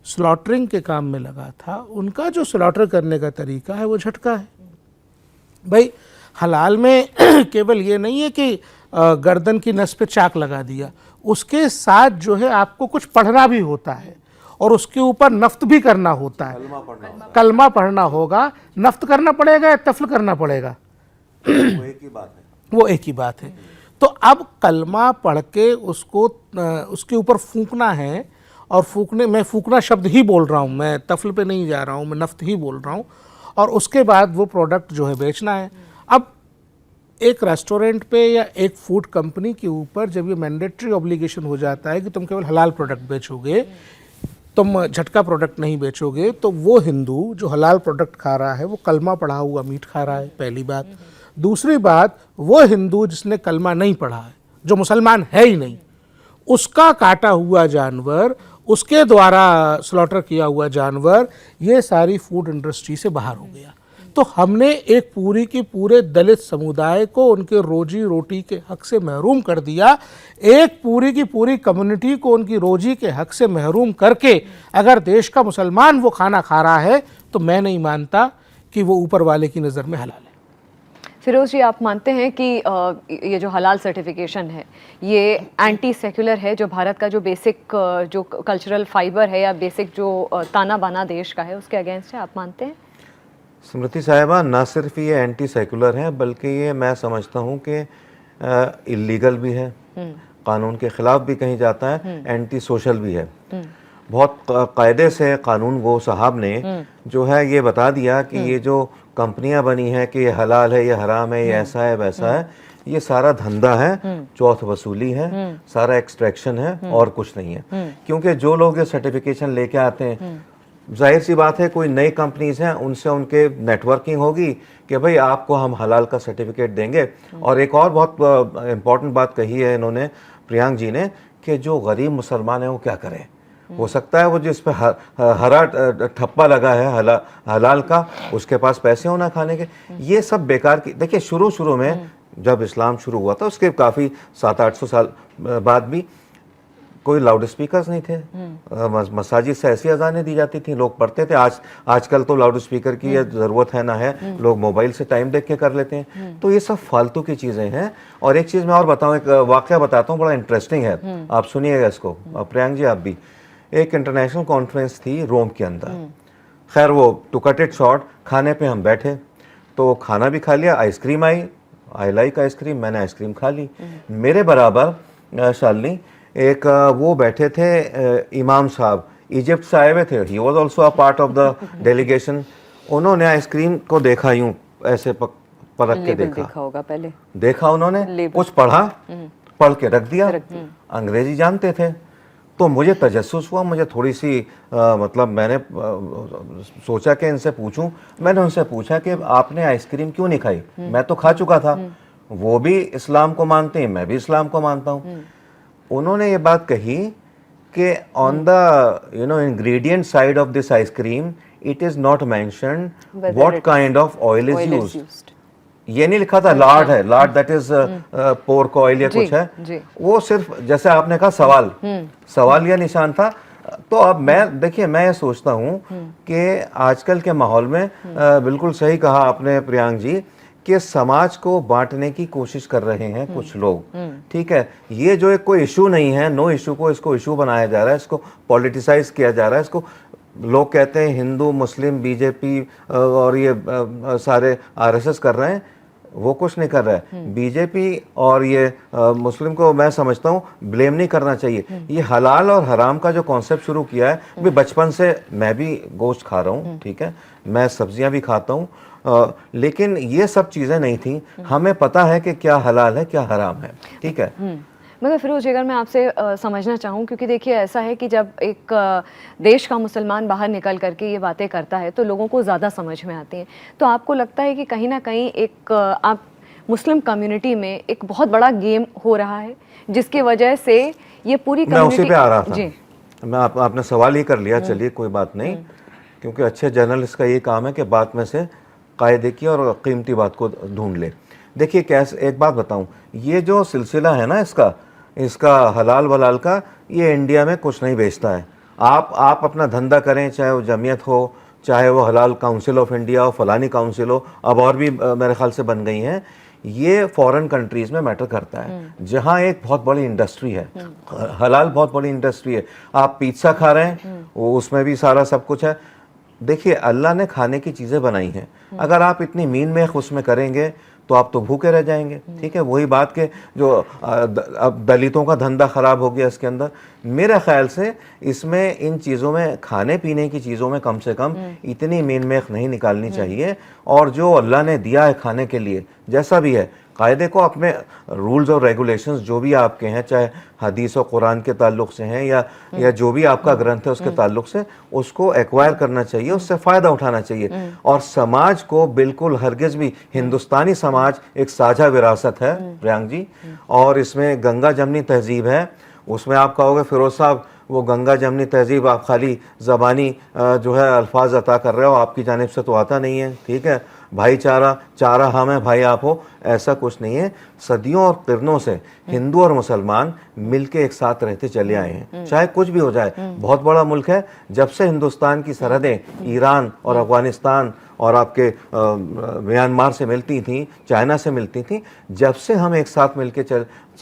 [SPEAKER 5] स्लॉटरिंग के काम में लगा था, उनका जो स्लॉटर करने का तरीका है वो झटका है। भाई, हलाल में केवल ये नहीं है कि गर्दन की नस पे चाक लगा दिया, उसके साथ जो है आपको कुछ पढ़ना भी होता है और उसके ऊपर नफ्त भी करना होता है। कलमा पढ़ना होगा। नफ्त करना पड़ेगा या तफ्ल करना पड़ेगा?
[SPEAKER 2] वो एक ही बात है।
[SPEAKER 5] वो एक ही बात है। तो अब कलमा पढ़ के उसको उसके ऊपर फूंकना है और मैं फूंकना शब्द ही बोल रहा हूँ, मैं तफ्ल पे नहीं जा रहा हूँ, मैं नफ्त ही बोल रहा हूँ। और उसके बाद वो प्रोडक्ट जो है बेचना है। अब एक रेस्टोरेंट पे या एक फूड कंपनी के ऊपर जब ये मैंडेटरी ऑब्लिगेशन हो जाता है कि तुम केवल हलाल प्रोडक्ट बेचोगे, तुम झटका प्रोडक्ट नहीं बेचोगे, तो वो हिंदू जो हलाल प्रोडक्ट खा रहा है वो कलमा पढ़ा हुआ मीट खा रहा है, पहली बात। दूसरी बात, वो हिंदू जिसने कलमा नहीं पढ़ा है, जो मुसलमान है ही नहीं, उसका काटा हुआ जानवर, उसके द्वारा स्लॉटर किया हुआ जानवर, ये सारी फूड इंडस्ट्री से बाहर हो गया। तो हमने एक पूरी की पूरे दलित समुदाय को उनके रोजी रोटी के हक से महरूम कर दिया। एक पूरी की पूरी कम्युनिटी को उनकी रोजी के हक से महरूम करके अगर देश का मुसलमान वो खाना खा रहा है, तो मैं नहीं मानता कि वो ऊपर वाले की नज़र में हलाल है।
[SPEAKER 1] फिरोज जी, आप मानते हैं कि ये जो हलाल सर्टिफिकेशन है ये एंटी सेक्युलर है, जो भारत का जो बेसिक जो कल्चरल फाइबर है या बेसिक जो ताना बाना देश का है उसके अगेंस्ट है, आप मानते हैं?
[SPEAKER 2] स्मृति साहिबा, ना सिर्फ ये एंटी सेकुलर है बल्कि ये मैं समझता हूँ कि इलीगल भी है, कानून के ख़िलाफ़ भी कहीं जाता है, एंटी सोशल भी है। बहुत कायदे से कानून गो साहब ने जो है ये बता दिया कि ये जो कंपनियां बनी हैं कि ये हलाल है, ये हराम है, ये ऐसा है, वैसा है, ये सारा धंधा है, चौथ वसूली है, सारा एक्सट्रैक्शन है और कुछ नहीं है। क्योंकि जो लोग ये सर्टिफिकेशन लेके आते हैं, जाहिर सी बात है कोई नई कंपनीज हैं, उनसे उनके नेटवर्किंग होगी कि भाई आपको हम हलाल का सर्टिफिकेट देंगे। और एक और बहुत इम्पॉर्टेंट बात कही है इन्होंने, प्रियांक जी ने, कि जो गरीब मुसलमान है वो क्या करें। हो सकता है वो जिस पे हरा ठप्पा लगा है हलाल का, उसके पास पैसे होना खाने के। ये सब बेकार की। देखिए शुरू में जब इस्लाम शुरू हुआ था उसके काफ़ी 700-800 साल बाद भी कोई लाउड स्पीकर्स नहीं थे, मसाजिद से ऐसी अजानें दी जाती थी, लोग पढ़ते थे। आजकल तो लाउड स्पीकर की ज़रूरत है ना है, लोग मोबाइल से टाइम देख के कर लेते हैं। तो ये सब फालतू की चीज़ें हैं। और एक चीज़ मैं और बताऊँ, एक वाक़या बताता हूँ, बड़ा इंटरेस्टिंग है, आप सुनिएगा इसको। प्रियांक जी आप भी। एक इंटरनेशनल कॉन्फ्रेंस थी रोम के अंदर। खैर वो टू कट इट शॉर्ट, खाने पे हम बैठे तो खाना भी खा लिया, आइसक्रीम आई लाइक आइसक्रीम, मैंने आइसक्रीम खा ली। मेरे बराबर शालिनी एक वो बैठे थे इमाम साहब, इजिप्ट से आए हुए थे, he was also a part of the delegation. उन्होंने आइसक्रीम को देखा, यूं ऐसे परख के देखा
[SPEAKER 3] होगा पहले,
[SPEAKER 2] देखा उन्होंने, कुछ पढ़ा, पढ़ के रख दिया। अंग्रेजी जानते थे तो मुझे तजस्सुस हुआ, मुझे थोड़ी सी मतलब मैंने सोचा कि इनसे पूछूं। मैंने उनसे पूछा कि आपने आइसक्रीम क्यों नहीं खाई? मैं तो खा चुका था। वो भी इस्लाम को मानते हैं, मैं भी इस्लाम को मानता हूँ। उन्होंने ये बात कही कि on the ingredient side of this ice cream it is not mentioned what kind of oil is used. ये नहीं लिखा था लार्ड है, Lord that is pork oil या कुछ है। वो सिर्फ जैसे आपने कहा सवाल या निशान था। तो अब मैं देखिए, मैं ये सोचता हूँ कि आजकल के माहौल में बिल्कुल सही कहा आपने प्रियांक जी कि समाज को बांटने की कोशिश कर रहे हैं कुछ लोग। ठीक है, ये जो एक कोई इशू नहीं है, नो इशू को इसको इशू बनाया जा रहा है, इसको पॉलिटिसाइज किया जा रहा है। इसको लोग कहते हैं हिंदू मुस्लिम बीजेपी और ये सारे आरएसएस कर रहे हैं, वो कुछ नहीं कर रहा है। बीजेपी और ये मुस्लिम को मैं समझता हूँ ब्लेम नहीं करना चाहिए। ये हलाल और हराम का जो कॉन्सेप्ट शुरू किया है, भी बचपन से मैं भी गोश्त खा रहा हूँ, ठीक है, मैं सब्जियां भी खाता हूँ, लेकिन ये सब चीज़ें नहीं थी। हमें पता है कि क्या हलाल है क्या हराम है, ठीक है।
[SPEAKER 1] मगर फिरोज, अगर मैं आपसे समझना चाहूँ, क्योंकि देखिए ऐसा है कि जब एक देश का मुसलमान बाहर निकल करके ये बातें करता है तो लोगों को ज़्यादा समझ में आती हैं। तो आपको लगता है कि कहीं ना कहीं एक आप मुस्लिम कम्युनिटी में एक बहुत बड़ा गेम हो रहा है जिसकी वजह से ये पूरी
[SPEAKER 2] मैं उसी पे आ रहा था
[SPEAKER 1] जी,
[SPEAKER 2] मैं आपने सवाल ही कर लिया, चलिए कोई बात नहीं, क्योंकि अच्छे जर्नलिस्ट का ये काम है कि बात में से कायदे की और कीमती बात को ढूंढ ले। देखिए कैसे, एक बात बताऊं, ये जो सिलसिला है ना इसका हलाल वलाल का, ये इंडिया में कुछ नहीं बेचता है। आप अपना धंधा करें, चाहे वो जमीयत हो, चाहे वो हलाल काउंसिल ऑफ इंडिया हो, फलानी काउंसिल हो, अब और भी मेरे ख्याल से बन गई हैं। ये फॉरेन कंट्रीज में मैटर करता है, जहाँ एक बहुत बड़ी इंडस्ट्री है, हलाल बहुत बड़ी इंडस्ट्री है। आप पिज्ज़ा खा रहे हैं, उसमें भी सारा सब कुछ है। देखिए अल्लाह ने खाने की चीज़ें बनाई हैं, अगर आप इतनी मीन में उसमें करेंगे तो आप तो भूखे रह जाएंगे। ठीक है, वही बात के जो अब दलितों का धंधा ख़राब हो गया इसके अंदर। मेरे ख्याल से इसमें इन चीज़ों में, खाने पीने की चीज़ों में कम से कम इतनी मीन मेख नहीं निकालनी चाहिए। और जो अल्लाह ने दिया है खाने के लिए, जैसा भी है, कायदे को, अपने रूल्स और रेगुलेशंस जो भी आपके हैं, चाहे हदीस और कुरान के ताल्लुक से हैं या जो भी आपका ग्रंथ है उसके ताल्लुक से, उसको एक्वायर करना चाहिए, उससे फ़ायदा उठाना चाहिए। और समाज को बिल्कुल हरगिज़ भी, हिंदुस्तानी समाज एक साझा विरासत है प्रियांक जी, और इसमें गंगा जमनी तहजीब है। उसमें आप कहोगे फिरोज साहब वो गंगा जमनी तहजीब आप खाली ज़बानी जो है अल्फाज अता कर रहे हो, आपकी जानिब से तो आता नहीं है। ठीक है, भाईचारा, चारा हम है भाई आप हो, ऐसा कुछ नहीं है। सदियों और किरणों से हिंदू और मुसलमान मिलके एक साथ रहते चले आए हैं, चाहे कुछ भी हो जाए। बहुत बड़ा मुल्क है, जब से हिंदुस्तान की सरहदें ईरान और अफगानिस्तान और आपके म्यांमार से मिलती थी, चाइना से मिलती थी, जब से हम एक साथ मिलके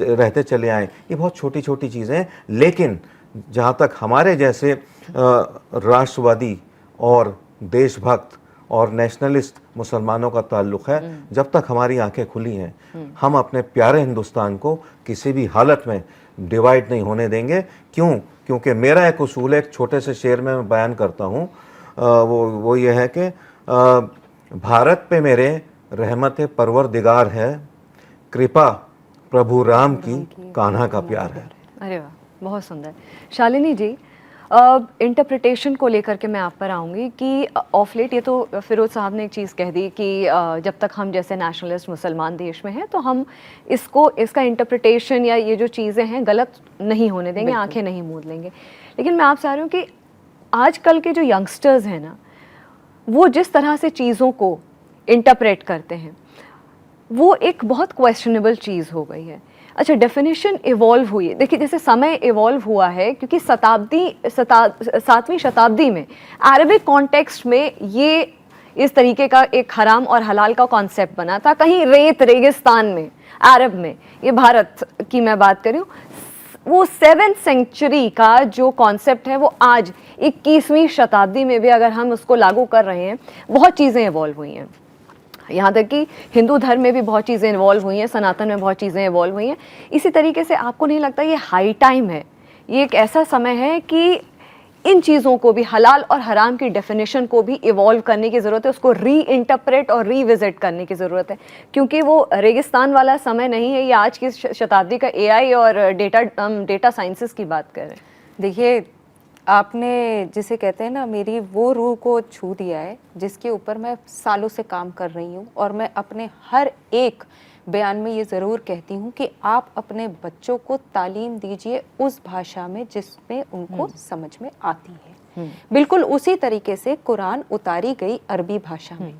[SPEAKER 2] रहते चले आए। ये बहुत छोटी छोटी चीज़ें हैं, लेकिन जहाँ तक हमारे जैसे राष्ट्रवादी और देशभक्त और नेशनलिस्ट मुसलमानों का ताल्लुक़ है, जब तक हमारी आंखें खुली हैं, हम अपने प्यारे हिंदुस्तान को किसी भी हालत में डिवाइड नहीं होने देंगे। क्योंकि मेरा एक उसूल है, एक छोटे से शेर में मैं बयान करता हूँ, वो ये है कि भारत पे मेरे रहमत परवरदिगार है, कृपा प्रभु राम की, कान्हा का प्यार है।
[SPEAKER 1] अरे वाह, बहुत सुंदर। शालिनी जी, इंटरप्रिटेशन को लेकर के मैं आप पर आऊँगी कि ऑफ लेट ये तो फिरोज साहब ने एक चीज़ कह दी कि जब तक हम जैसे नेशनलिस्ट मुसलमान देश में हैं तो हम इसका इंटरप्रिटेशन या ये जो चीज़ें हैं गलत नहीं होने देंगे, आंखें नहीं मूंद लेंगे। लेकिन मैं आपसे आ रही हूँ कि आजकल के जो यंगस्टर्स हैं ना, वो जिस तरह से चीज़ों को इंटरप्रेट करते हैं वो एक बहुत क्वेश्चनेबल चीज़ हो गई है। अच्छा, डेफिनेशन इवॉल्व हुई है, देखिए जैसे समय इवॉल्व हुआ है, क्योंकि 7वीं शताब्दी में अरबिक कॉन्टेक्स्ट में ये इस तरीके का एक हराम और हलाल का कॉन्सेप्ट बना था, कहीं रेगिस्तान में, अरब में, ये भारत की मैं बात कर रही हूँ, वो 7th सेंचुरी का जो कॉन्सेप्ट है वो आज 21वीं शताब्दी में भी अगर हम उसको लागू कर रहे हैं, बहुत चीज़ें इवॉल्व हुई हैं। यहाँ तक कि हिंदू धर्म में भी बहुत चीज़ें इन्वॉल्व हुई हैं, सनातन में बहुत चीज़ें इन्वॉल्व हुई हैं। इसी तरीके से आपको नहीं लगता ये हाई टाइम है, ये एक ऐसा समय है कि इन चीज़ों को भी, हलाल और हराम की डेफिनेशन को भी इवॉल्व करने की ज़रूरत है, उसको री इंटरप्रेट और रीविजिट करने की ज़रूरत है, क्योंकि वो रेगिस्तान वाला समय नहीं है, ये आज की शताब्दी का AI और डेटा साइंसेस की बात कर रहे हैं।
[SPEAKER 3] देखिए, आपने जिसे कहते हैं ना, मेरी वो रूह को छू दिया है जिसके ऊपर मैं सालों से काम कर रही हूँ, और मैं अपने हर एक बयान में ये ज़रूर कहती हूँ कि आप अपने बच्चों को तालीम दीजिए उस भाषा में जिसमें उनको समझ में आती है। बिल्कुल उसी तरीके से कुरान उतारी गई अरबी भाषा में।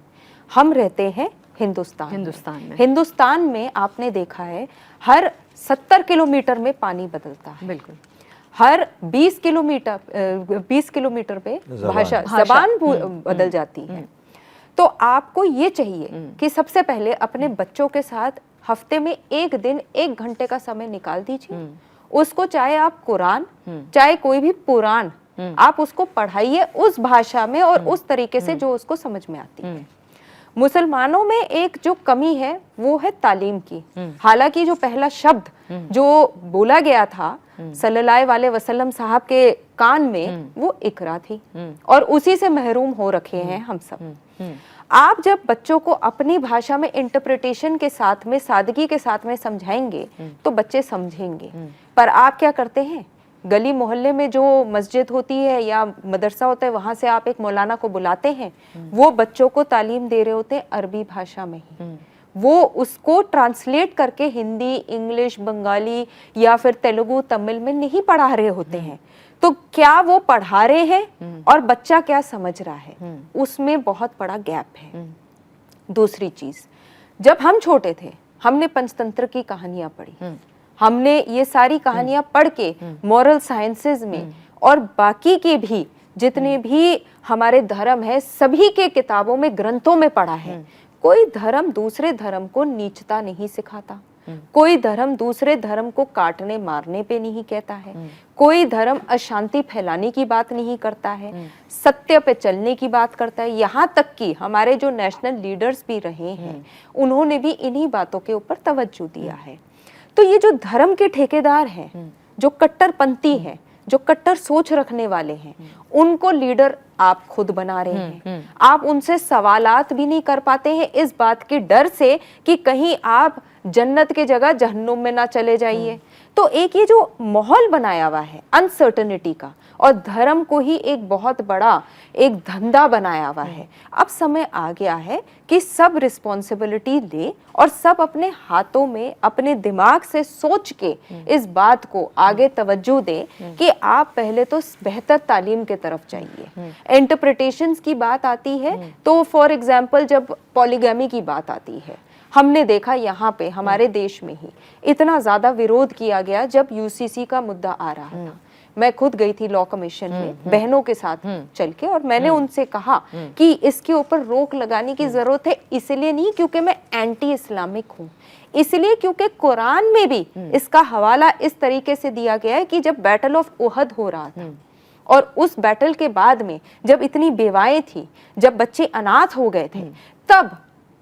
[SPEAKER 3] हम रहते हैं हिंदुस्तान में आपने देखा है हर 70 किलोमीटर में पानी बदलता है।
[SPEAKER 1] बिल्कुल,
[SPEAKER 3] हर 20 किलोमीटर पे भाषा ज़बान बदल जाती है। तो आपको ये चाहिए कि सबसे पहले अपने बच्चों के साथ हफ्ते में एक दिन 1 घंटे का समय निकाल दीजिए। उसको चाहे आप कुरान, चाहे कोई भी पुराण, आप उसको पढ़ाइए उस भाषा में और उस तरीके से जो उसको समझ में आती है। मुसलमानों में एक जो कमी है वो है तालीम की। हालांकि जो पहला शब्द जो बोला गया था सल्लल्लाहु अलैहि वसल्लम साहब के कान में, वो इकरा थी, और उसी से महरूम हो रखे हैं हम सब। आप जब बच्चों को अपनी भाषा में इंटरप्रिटेशन के साथ में, सादगी के साथ में समझाएंगे तो बच्चे समझेंगे। पर आप क्या करते हैं, गली मोहल्ले में जो मस्जिद होती है या मदरसा होता है, वहां से आप एक मौलाना को बुलाते हैं, वो बच्चों को तालीम दे रहे होते हैं अरबी भाषा में ही। वो उसको ट्रांसलेट करके हिंदी, इंग्लिश, बंगाली या फिर तेलुगु, तमिल में नहीं पढ़ा रहे होते हैं। तो क्या वो पढ़ा रहे हैं और बच्चा क्या समझ रहा है, उसमें बहुत बड़ा गैप है। दूसरी चीज, जब हम छोटे थे हमने पंचतंत्र की कहानियां पढ़ी, हमने ये सारी कहानियां पढ़ के मॉरल साइंसेज में और बाकी के भी जितने भी हमारे धर्म है सभी के किताबों में, ग्रंथों में पढ़ा है। कोई धर्म दूसरे धर्म को नीचता नहीं सिखाता, कोई धर्म दूसरे धर्म को काटने मारने पे नहीं कहता है, कोई धर्म अशांति फैलाने की बात नहीं करता है, सत्य पे चलने की बात करता है। यहाँ तक कि हमारे जो नेशनल लीडर्स भी रहे हैं उन्होंने भी इन्हीं बातों के ऊपर तवज्जो दिया है। तो ये जो धर्म के ठेकेदार हैं, जो कट्टरपंथी हैं, जो कट्टर सोच रखने वाले हैं, उनको लीडर आप खुद बना रहे हैं। आप उनसे सवालात भी नहीं कर पाते हैं इस बात के डर से कि कहीं आप जन्नत के जगह जहन्नुम में ना चले जाइए। तो एक ये जो माहौल बनाया हुआ है अनसर्टेनिटी का, और धर्म को ही एक बहुत बड़ा एक धंधा बनाया हुआ है। अब समय आ गया है कि सब रिस्पॉन्सिबिलिटी ले और सब अपने हाथों में, अपने दिमाग से सोच के इस बात को आगे तवज्जो दे कि आप पहले तो बेहतर तालीम के तरफ जाइए। इंटरप्रिटेशंस की बात आती है तो फॉर एग्जाम्पल जब पॉलीगैमी की बात आती है, हमने देखा यहाँ पे हमारे देश में ही इतना ज्यादा विरोध किया गया जब UCC का मुद्दा आ रहा था। मैं खुद गई थी लॉ कमीशन में बहनों के साथ चल के, और मैंने उनसे कहा कि इसके ऊपर रोक लगाने की जरूरत है, इसलिए नहीं क्योंकि मैं एंटी इस्लामिक हूँ, इसलिए क्योंकि कुरान में भी इसका हवाला इस तरीके से दिया गया है कि जब बैटल ऑफ उहद हो रहा था और उस बैटल के बाद में जब इतनी बेवाएं थी, जब बच्चे अनाथ हो गए थे, तब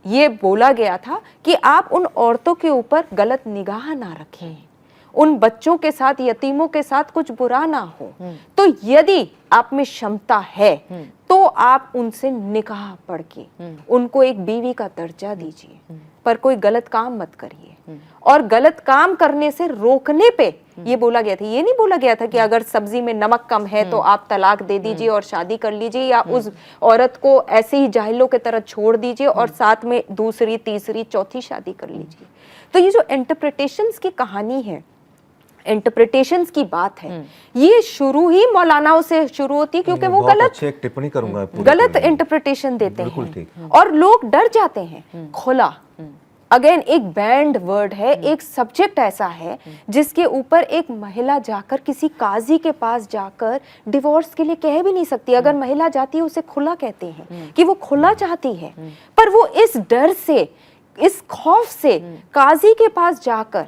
[SPEAKER 3] ये बोला गया था कि आप उन औरतों के ऊपर गलत निगाह ना रखें, उन बच्चों के साथ, यतीमों के साथ कुछ बुरा ना हो। तो यदि आप में क्षमता है तो आप उनसे निकाह पढ़ के उनको एक बीवी का दर्जा दीजिए, पर कोई गलत काम मत करिए। और गलत काम करने से रोकने पे ये बोला गया था, ये नहीं बोला गया था कि अगर सब्जी में नमक कम है तो आप तलाक दे दीजिए और शादी कर लीजिए, या उस औरत को ऐसे ही जाहिलों की तरह छोड़ दीजिए और साथ में दूसरी, तीसरी, चौथी शादी कर लीजिए। तो ये जो इंटरप्रिटेशंस की कहानी है, इंटरप्रिटेशंस की बात है, ये शुरू ही मौलानाओं से शुरू होती है, क्योंकि वो गलत
[SPEAKER 2] एक टिप्पणी करूंगा,
[SPEAKER 3] गलत इंटरप्रिटेशन देते हैं और लोग डर जाते हैं। खुला अगेन एक बैंड वर्ड है, एक सब्जेक्ट ऐसा है जिसके ऊपर एक महिला जाकर किसी काजी के पास जाकर डिवोर्स के लिए कह भी नहीं सकती। अगर महिला जाती है उसे खुला कहते हैं कि वो खुला चाहती है, पर वो इस डर से, इस खौफ से काजी के पास जाकर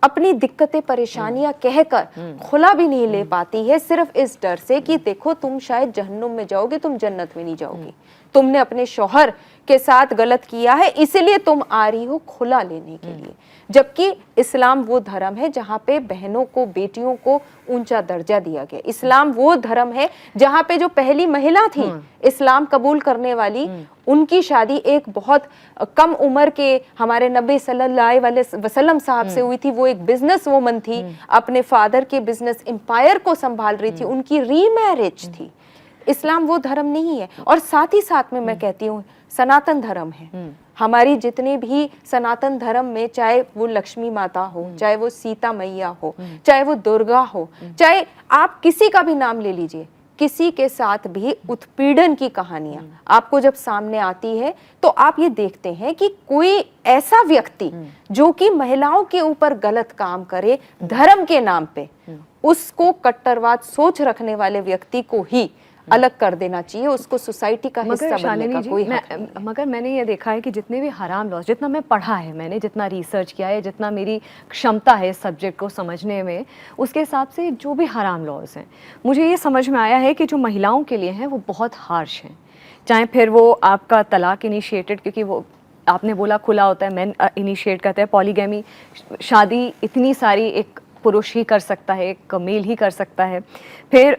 [SPEAKER 3] अपनी दिक्कतें, परेशानियां कहकर खुला भी नहीं ले पाती है, सिर्फ इस डर से कि देखो तुम शायद जहन्नुम में जाओगे, तुम जन्नत में नहीं जाओगी, तुमने अपने शौहर के साथ गलत किया है, इसीलिए तुम आ रही हो खुला लेने के लिए। जबकि इस्लाम वो धर्म है जहाँ पे बहनों को, बेटियों को ऊंचा दर्जा दिया गया। इस्लाम वो धर्म है जहाँ पे जो पहली महिला थी इस्लाम कबूल करने वाली, उनकी शादी एक बहुत कम उम्र के हमारे नबी सल्लल्लाहु अलैहि वसल्लम साहब से हुई थी। वो एक बिजनेस वुमन थी, अपने फादर के बिजनेस एम्पायर को संभाल रही थी, उनकी रीमैरिज थी। इस्लाम वो धर्म नहीं है। और साथ ही साथ में मैं कहती हूँ सनातन धर्म है। हमारी जितने भी सनातन धर्म में, चाहे वो लक्ष्मी माता हो, चाहे वो सीता मैया हो, चाहे वो दुर्गा हो, चाहे आप किसी का भी नाम ले लीजिए, किसी के साथ भी उत्पीड़न की कहानियां आपको जब सामने आती है तो आप ये देखते हैं कि कोई ऐसा व्यक्ति जो कि महिलाओं के ऊपर गलत काम करे धर्म के नाम पे, उसको कट्टरवाद सोच रखने वाले व्यक्ति को ही अलग कर देना चाहिए, उसको सोसाइटी का हिस्सा बनने का कोई हक नहीं है।
[SPEAKER 1] मगर मैंने ये देखा है कि जितने भी हराम लॉज, जितना मैं पढ़ा है, मैंने जितना रिसर्च किया है, जितना मेरी क्षमता है इस सब्जेक्ट को समझने में, उसके हिसाब से जो भी हराम लॉज हैं, मुझे ये समझ में आया है कि जो महिलाओं के लिए हैं वो बहुत हार्श हैं। चाहे फिर वो आपका तलाक इनिशिएटेड, क्योंकि वो आपने बोला खुला होता है, मैन इनिशिएट करते हैं, पॉलीगैमी, शादी इतनी सारी एक पुरुष ही कर सकता है, एक मेल ही कर सकता है। फिर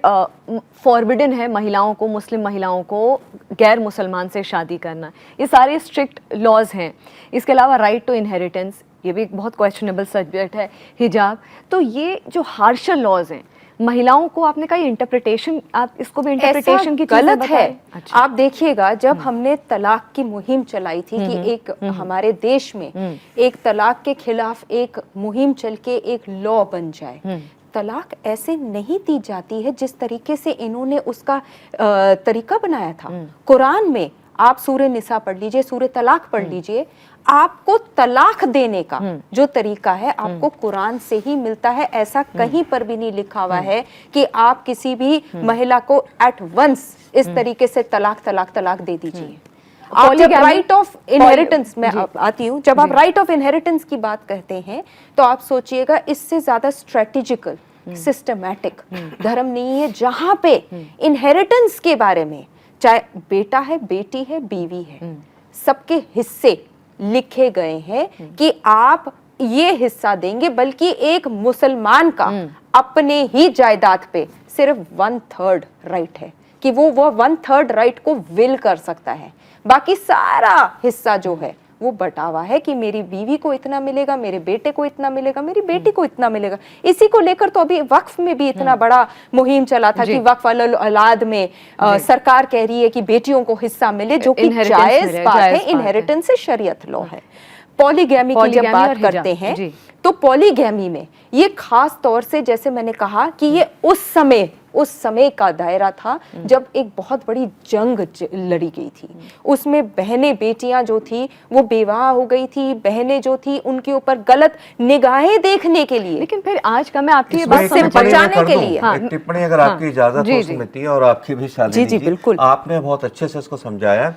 [SPEAKER 1] फॉरबिडन है महिलाओं को, मुस्लिम महिलाओं को गैर मुसलमान से शादी करना, ये सारे स्ट्रिक्ट लॉज हैं। इसके अलावा राइट टू इनहेरिटेंस, ये भी एक बहुत क्वेश्चनेबल सब्जेक्ट है, हिजाब। तो ये जो हार्शल लॉज हैं, महिलाओं को आपने कहा इंटरप्रिटेशन, आप इसको भी इंटरप्रिटेशन की
[SPEAKER 3] गलत है।
[SPEAKER 1] अच्छा।
[SPEAKER 3] आप देखिएगा जब हमने तलाक की मुहिम चलाई थी कि एक हमारे देश में एक तलाक के खिलाफ एक मुहिम चल के एक लॉ बन जाए, तलाक ऐसे नहीं दी जाती है जिस तरीके से इन्होंने उसका तरीका बनाया था। कुरान में आप सूरे निसा पढ़ लीजिए, सूरे तलाक पढ़ लीजिए, आपको तलाक देने का जो तरीका है आपको कुरान से ही मिलता है। ऐसा कहीं पर भी नहीं लिखा हुआ है कि आप किसी भी महिला को एट वंस इस तरीके से तलाक तलाक तलाक दे दीजिए। आप जब राइट ऑफ इनहेरिटेंस में आती हूँ, जब आप राइट ऑफ इनहेरिटेंस की बात कहते हैं तो आप सोचिएगा इससे ज्यादा स्ट्रेटेजिकल, सिस्टमैटिक धर्म नहीं है जहां पे इनहेरिटेंस के बारे में, चाहे बेटा है, बेटी है, बीवी है, सबके हिस्से लिखे गए हैं कि आप ये हिस्सा देंगे, बल्कि एक मुसलमान का अपने ही जायदाद पे सिर्फ 1/3 राइट है कि वो 1/3 राइट को विल कर सकता है। बाकी सारा हिस्सा जो है वो बटावा है कि मेरी बीवी को इतना मिलेगा, मेरे बेटे को इतना मिलेगा, मेरी बेटी को इतना मिलेगा। इसी को लेकर तो अभी वक्फ में भी इतना बड़ा मुहिम चला था कि वक्फ अल औलाद में सरकार कह रही है कि बेटियों को हिस्सा मिले, जो कि जायज बात है, इनहेरिटेंस से शरीयत लॉ है। पॉलीगैमी की जब
[SPEAKER 1] Polygamy
[SPEAKER 3] बात
[SPEAKER 1] और हिजाब,
[SPEAKER 3] करते हैं
[SPEAKER 1] जी।
[SPEAKER 3] तो पॉलीगैमी में ये खास तौर से, जैसे मैंने कहा कि ये उस समय का दायरा था जब एक बहुत बड़ी जंग लड़ी गई थी। उसमें बहनें बेटियां जो थी वो बेवाह हो गई थी, बहनें जो थी उनके ऊपर गलत निगाहें देखने के लिए,
[SPEAKER 1] लेकिन फिर आज का मैं आपकी ये
[SPEAKER 2] इसमें
[SPEAKER 1] बात
[SPEAKER 2] एक
[SPEAKER 3] से
[SPEAKER 1] समझ
[SPEAKER 2] टिप्पणी
[SPEAKER 1] रही
[SPEAKER 2] मैं
[SPEAKER 3] बचाने
[SPEAKER 2] कर
[SPEAKER 3] के
[SPEAKER 2] दूं।
[SPEAKER 3] लिए।
[SPEAKER 1] हाँ,
[SPEAKER 2] एक टिप्पणी अगर
[SPEAKER 1] हाँ,
[SPEAKER 2] आपकी इजाजत
[SPEAKER 1] जी,
[SPEAKER 2] हो
[SPEAKER 1] जी।
[SPEAKER 2] स्मृति, और आपकी भी शालिनी
[SPEAKER 3] जी, बिल्कुल।
[SPEAKER 2] आपने बहुत अच्छे से इसको समझाया।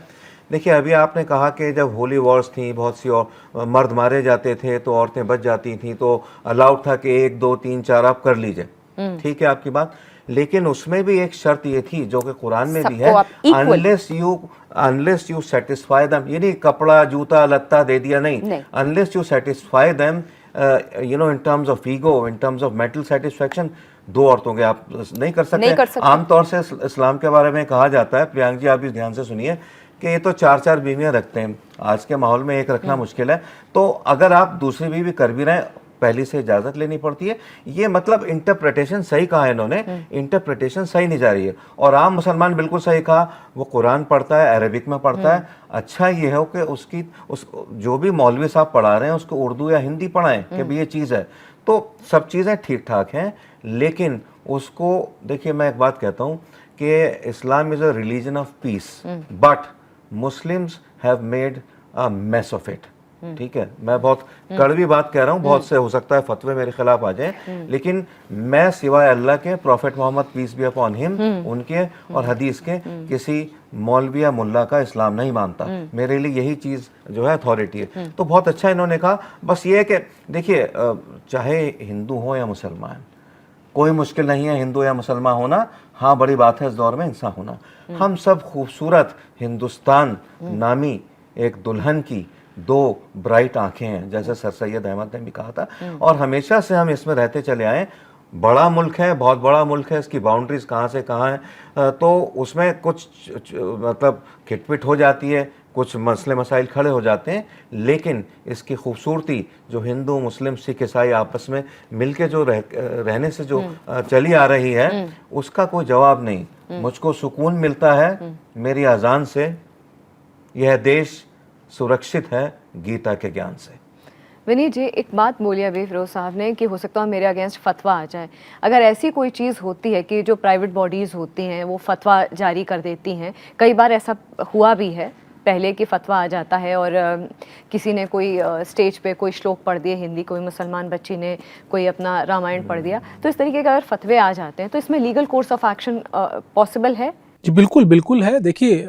[SPEAKER 2] देखिए, अभी आपने कहा कि जब होली वॉर्स थी, बहुत सी और मर्द मारे जाते थे तो औरतें बच जाती थी, तो अलाउड था कि 1 2 3 4 आप कर लीजिए। ठीक है आपकी बात, लेकिन उसमें भी एक शर्त ये थी जो कि कुरान में भी
[SPEAKER 3] सबको
[SPEAKER 2] है,
[SPEAKER 3] आप equal।
[SPEAKER 2] Unless you satisfy them. ये नहीं कपड़ा जूता लत्ता दे दिया, नहीं, unless you satisfy them in terms of ego, in terms of mental satisfaction, 2 औरतों के आप नहीं कर सकते। आमतौर से इस्लाम के बारे में कहा जाता है, प्रियांक जी आप भी ध्यान से सुनिए, कि ये तो 4 बीवियां रखते हैं, आज के माहौल में एक रखना मुश्किल है, तो अगर आप दूसरी बीवी कर भी रहे हैं पहली से इजाजत लेनी पड़ती है। ये मतलब इंटरप्रिटेशन सही कहा है इन्होंने, इंटरप्रिटेशन सही नहीं जा रही है। और आम मुसलमान बिल्कुल सही कहा, वो कुरान पढ़ता है, अरबिक में पढ़ता है। अच्छा ये है कि जो भी मौलवी साहब पढ़ा रहे हैं उसको उर्दू या हिंदी पढ़ाएं कि भाई ये चीज़ है, तो सब चीज़ें ठीक ठाक हैं। लेकिन उसको देखिए, मैं एक बात कहता हूँ कि Islam is a religion of peace, but Muslims have made a mess of it. ठीक है, मैं बहुत कड़वी बात कह रहा हूँ, बहुत से हो सकता है फतवे मेरे खिलाफ आ जाए, लेकिन मैं सिवाय अल्लाह के, prophet Mohammad peace be upon him, उनके और हदीस के किसी मौलवी या मुल्ला का इस्लाम नहीं मानता। मेरे लिए यही चीज़ जो है अथॉरिटी है। तो बहुत अच्छा इन्होंने कहा। बस ये है कि देखिए, चाहे हिंदू हो या मुसलमान, कोई मुश्किल नहीं है हिंदू या मुसलमान होना। हाँ, बड़ी बात है इस दौर में इंसान होना। हम सब खूबसूरत हिंदुस्तान नामी एक दुल्हन की 2 ब्राइट आंखें हैं, जैसे सर सैयद अहमद ने भी कहा था, और हमेशा से हम इसमें रहते चले आए। बड़ा मुल्क है, बहुत बड़ा मुल्क है, इसकी बाउंड्रीज कहाँ से कहाँ है, तो उसमें कुछ मतलब खिटपिट हो जाती है, कुछ मसले मसाइल खड़े हो जाते हैं, लेकिन इसकी खूबसूरती जो हिंदू मुस्लिम सिख ईसाई आपस में मिलके जो रहने से जो चली आ रही है, उसका कोई जवाब नहीं। मुझको सुकून मिलता है मेरी अजान से, यह देश सुरक्षित है गीता के ज्ञान से।
[SPEAKER 1] विनीत जी, एक बात बोली अभी फिरोज साहब ने कि हो सकता है मेरे अगेंस्ट फतवा आ जाए। अगर ऐसी कोई चीज़ होती है कि जो प्राइवेट बॉडीज़ होती हैं वो फतवा जारी कर देती हैं, कई बार ऐसा हुआ भी है पहले कि फतवा आ जाता है और किसी ने कोई स्टेज पे कोई श्लोक पढ़ दिए हिंदी, कोई मुसलमान बच्ची ने कोई अपना रामायण पढ़ दिया, तो इस तरीके के अगर फतवे आ जाते हैं तो इसमें legal course of action possible है?
[SPEAKER 4] जी बिल्कुल है। देखिए,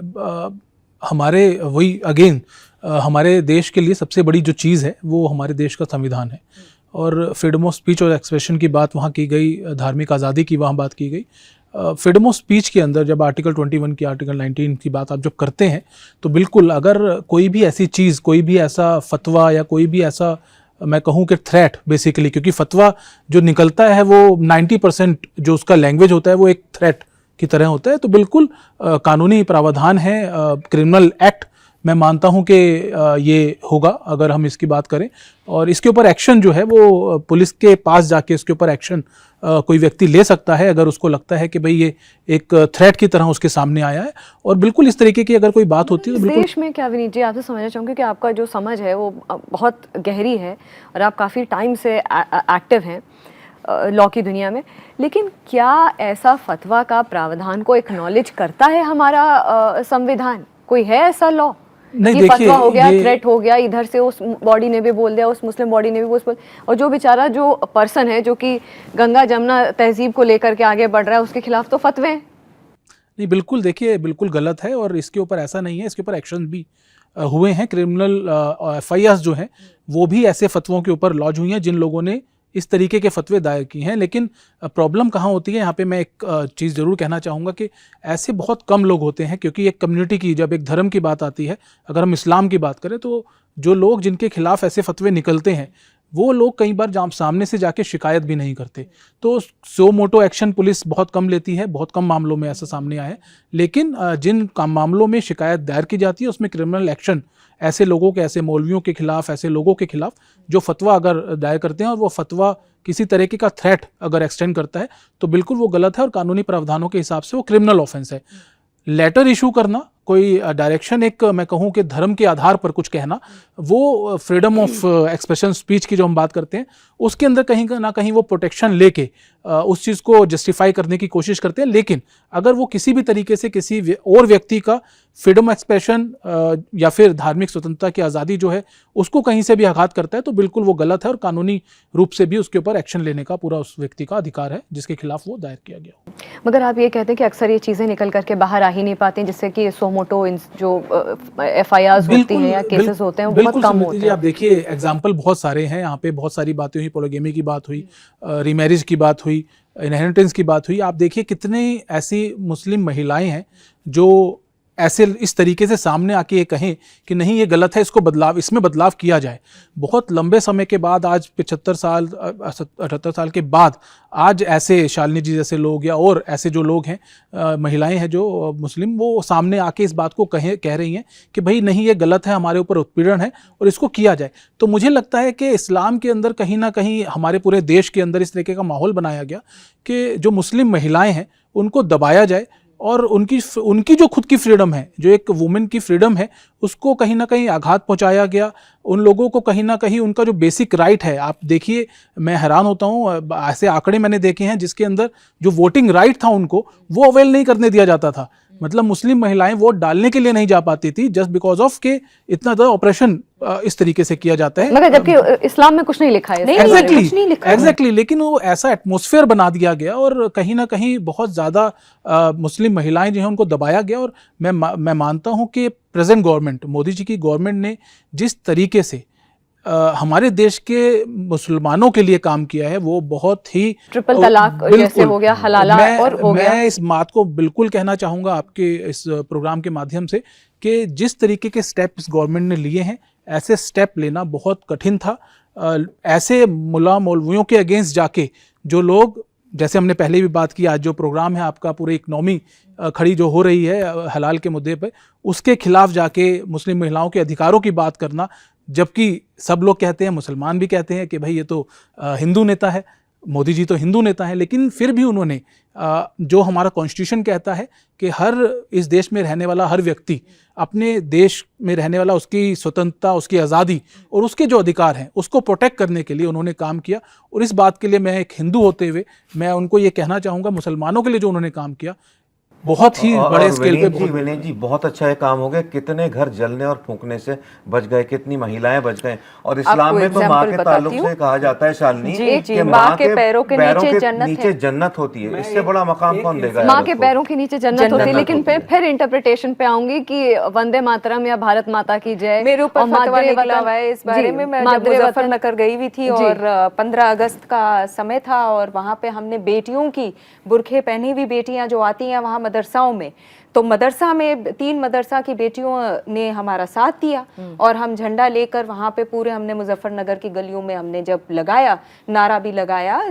[SPEAKER 4] हमारे वही अगेन हमारे देश के लिए सबसे बड़ी जो चीज़ है वो हमारे देश का संविधान है, और फ्रीडम ऑफ स्पीच और एक्सप्रेशन की बात वहाँ की गई, धार्मिक आज़ादी की वहाँ बात की गई। फ्रीडम ऑफ स्पीच के अंदर जब आर्टिकल 21 की, आर्टिकल 19 की बात आप जब करते हैं, तो बिल्कुल अगर कोई भी ऐसी चीज़, कोई भी ऐसा फतवा या कोई भी ऐसा मैं कहूँ कि थ्रेट बेसिकली, क्योंकि फतवा जो निकलता है वो 90% जो उसका लैंग्वेज होता है वो एक थ्रेट की तरह होता है, तो बिल्कुल कानूनी प्रावधान है, क्रिमिनल एक्ट मैं मानता हूं कि ये होगा अगर हम इसकी बात करें, और इसके ऊपर एक्शन जो है वो पुलिस के पास जाके इसके ऊपर एक्शन कोई व्यक्ति ले सकता है अगर उसको लगता है कि भाई ये एक थ्रेट की तरह उसके सामने आया है। और बिल्कुल इस तरीके की अगर कोई बात होती है तो बिल्कुल।
[SPEAKER 1] देश में क्या विनीत जी, आपसे समझना चाहूँगी कि आपका जो समझ है वो बहुत गहरी है और आप काफ़ी टाइम से एक्टिव हैं लॉ की दुनिया में, लेकिन क्या ऐसा फतवा का प्रावधान को एक्नॉलेज करता है हमारा संविधान? कोई है ऐसा लॉ?
[SPEAKER 4] नहीं,
[SPEAKER 1] ये फतवा हो गया, थ्रेट हो गया, इधर से उस बॉडी ने भी बोल दिया, उस मुस्लिम बॉडी ने भी बोल, और जो बेचारा जो पर्सन है जो कि गंगा जमुना तहजीब को लेकर के आगे बढ़ रहा है उसके खिलाफ तो फतवे हैं।
[SPEAKER 4] नहीं, बिल्कुल देखिए, बिल्कुल गलत है, और इसके ऊपर ऐसा नहीं है, इसके ऊपर एक्शन भी हुए हैं। क्रिमिनल FIRs जो हैं वो भी ऐसे फतवों के ऊपर लॉन्च हुई हैं जिन लोगों ने इस तरीके के फतवे दायर किए हैं। लेकिन प्रॉब्लम कहाँ होती है, यहाँ पे मैं एक चीज़ ज़रूर कहना चाहूँगा कि ऐसे बहुत कम लोग होते हैं, क्योंकि एक कम्युनिटी की जब एक धर्म की बात आती है, अगर हम इस्लाम की बात करें, तो जो लोग जिनके खिलाफ ऐसे फतवे निकलते हैं वो लोग कई बार सामने से जाके शिकायत भी नहीं करते। तो सो मोटो एक्शन पुलिस बहुत कम लेती है, बहुत कम मामलों में ऐसा सामने आया है। लेकिन जिन मामलों में शिकायत दायर की जाती है उसमें क्रिमिनल एक्शन ऐसे लोगों के, ऐसे मौलवियों के खिलाफ, ऐसे लोगों के खिलाफ जो फतवा अगर दायर करते हैं और वो फतवा किसी तरीके का थ्रेट अगर एक्सटेंड करता है तो बिल्कुल वो गलत है और कानूनी प्रावधानों के हिसाब से वो क्रिमिनल ऑफेंस है। लेटर इशू करना कोई डायरेक्शन, एक मैं कहूँ कि धर्म के आधार पर कुछ कहना, वो फ्रीडम ऑफ एक्सप्रेशन स्पीच की जो हम बात करते हैं उसके अंदर कहीं ना कहीं वो प्रोटेक्शन लेके उस चीज़ को जस्टिफाई करने की कोशिश करते हैं। लेकिन अगर वो किसी भी तरीके से किसी और व्यक्ति का फ्रीडम एक्सप्रेशन या फिर धार्मिक स्वतंत्रता की आज़ादी जो है उसको कहीं से भी आघात करता है तो बिल्कुल वो गलत है और कानूनी रूप से भी उसके ऊपर एक्शन लेने का पूरा उस व्यक्ति का अधिकार है जिसके खिलाफ वो दायर किया गया।
[SPEAKER 1] मगर आप ये कहते हैं कि अक्सर ये चीज़ें निकल करके बाहर आ ही नहीं पाती, जिससे कि सोमोटो जो FIRs होती हैं या केसेस होते हैं वो बहुत कम होते हैं।
[SPEAKER 4] आप देखिए एग्जाम्पल बहुत सारे हैं, यहाँ पे बहुत सारी बातें हुई, पोलोगेमी की बात हुई, रीमैरिज की बात हुई, इनहेरिटेंस की बात हुई। आप देखिए कितनी ऐसी मुस्लिम महिलाएं हैं जो ऐसे इस तरीके से सामने आके ये कहें कि नहीं ये गलत है, इसमें बदलाव किया जाए। बहुत लंबे समय के बाद, आज 75 साल 78 साल के बाद आज ऐसे शालिनी जी जैसे लोग या और ऐसे जो लोग हैं महिलाएं हैं जो मुस्लिम, वो सामने आके इस बात को कह रही हैं कि भाई नहीं ये गलत है, हमारे ऊपर उत्पीड़न है और इसको किया जाए। तो मुझे लगता है कि इस्लाम के अंदर कहीं ना कहीं हमारे पूरे देश के अंदर इस तरीके का माहौल बनाया गया कि जो मुस्लिम महिलाएं हैं उनको दबाया जाए और उनकी जो खुद की फ्रीडम है, जो एक वुमेन की फ्रीडम है, उसको कहीं ना कहीं आघात पहुंचाया गया। उन लोगों को कहीं ना कहीं उनका जो बेसिक राइट है, आप देखिए मैं हैरान होता हूँ, ऐसे आंकड़े मैंने देखे हैं जिसके अंदर जो वोटिंग राइट था उनको वो अवेल नहीं करने दिया जाता था। मतलब मुस्लिम महिलाएं वोट डालने के लिए नहीं जा पाती थी जस्ट बिकॉज ऑफ के इतना ज़्यादा ऑपरेशन इस तरीके से किया जाता है।
[SPEAKER 1] मगर जबकि इस्लाम में कुछ नहीं लिखा है।
[SPEAKER 4] एग्जैक्टली, लेकिन वो ऐसा एटमॉस्फेयर बना दिया गया और कहीं ना कहीं बहुत ज़्यादा मुस्लिम महिलाएं जो हैं उनको दबाया गया। और मैं मानता हूँ कि प्रेजेंट गवर्नमेंट, मोदी जी की गवर्नमेंट ने जिस तरीके से हमारे देश के मुसलमानों के लिए काम किया है वो बहुत ही
[SPEAKER 1] ट्रिपल तलाक जैसे हो गया, हलाला और हो गया।
[SPEAKER 4] मैं इस बात को बिल्कुल कहना चाहूँगा आपके इस प्रोग्राम के माध्यम से कि जिस तरीके के स्टेप इस गवर्नमेंट ने लिए हैं, ऐसे स्टेप लेना बहुत कठिन था। ऐसे मुल्ला मौलवियों के अगेंस्ट जाके जो लोग, जैसे हमने पहले भी बात की, आज जो प्रोग्राम है आपका पूरी इकनॉमी खड़ी जो हो रही है हलाल के मुद्दे पे, उसके खिलाफ जाके मुस्लिम महिलाओं के अधिकारों की बात करना, जबकि सब लोग कहते हैं, मुसलमान भी कहते हैं कि भाई ये तो हिंदू नेता है, मोदी जी तो हिंदू नेता है, लेकिन फिर भी उन्होंने जो हमारा कॉन्स्टिट्यूशन कहता है कि हर इस देश में रहने वाला हर व्यक्ति, अपने देश में रहने वाला, उसकी स्वतंत्रता, उसकी आज़ादी और उसके जो अधिकार हैं उसको प्रोटेक्ट करने के लिए उन्होंने काम किया। और इस बात के लिए मैं एक हिंदू होते हुए मैं उनको ये कहना चाहूँगा, मुसलमानों के लिए जो उन्होंने काम किया बहुत ही बड़े स्केल पे।
[SPEAKER 2] विनय जी बहुत अच्छा ये काम हो गया, कितने घर जलने और फूंकने से बच गए, कितनी महिलाएं बच गए। और इस्लाम में तो माँ के ताल्लुक से कहा जाता है शालिनी कि माँ के पैरों के नीचे जन्नत होती है। इससे बड़ा मकाम कौन देगा?
[SPEAKER 1] माँ के पैरों के नीचे जन्नत होती है। लेकिन फिर इंटरप्रिटेशन पे आऊंगी कि वंदे मातरम या भारत माता की जय,
[SPEAKER 3] मेरे ऊपर फतवा निकला हुआ है इस बारे में। मैं जब मुजफ्फरनगर गई हुई थी और 15 अगस्त का समय था और वहाँ पे हमने बेटियों की, बुरखे पहनी हुई बेटियां जो आती हैं वहाँ मदरसाओं में, तो मदरसा में 3 मदरसा की बेटियों ने हमारा साथ दिया और हम झंडा लेकर वहाँ पे पूरे हमने मुजफ्फरनगर की गलियों में हमने जब लगाया, नारा भी लगाया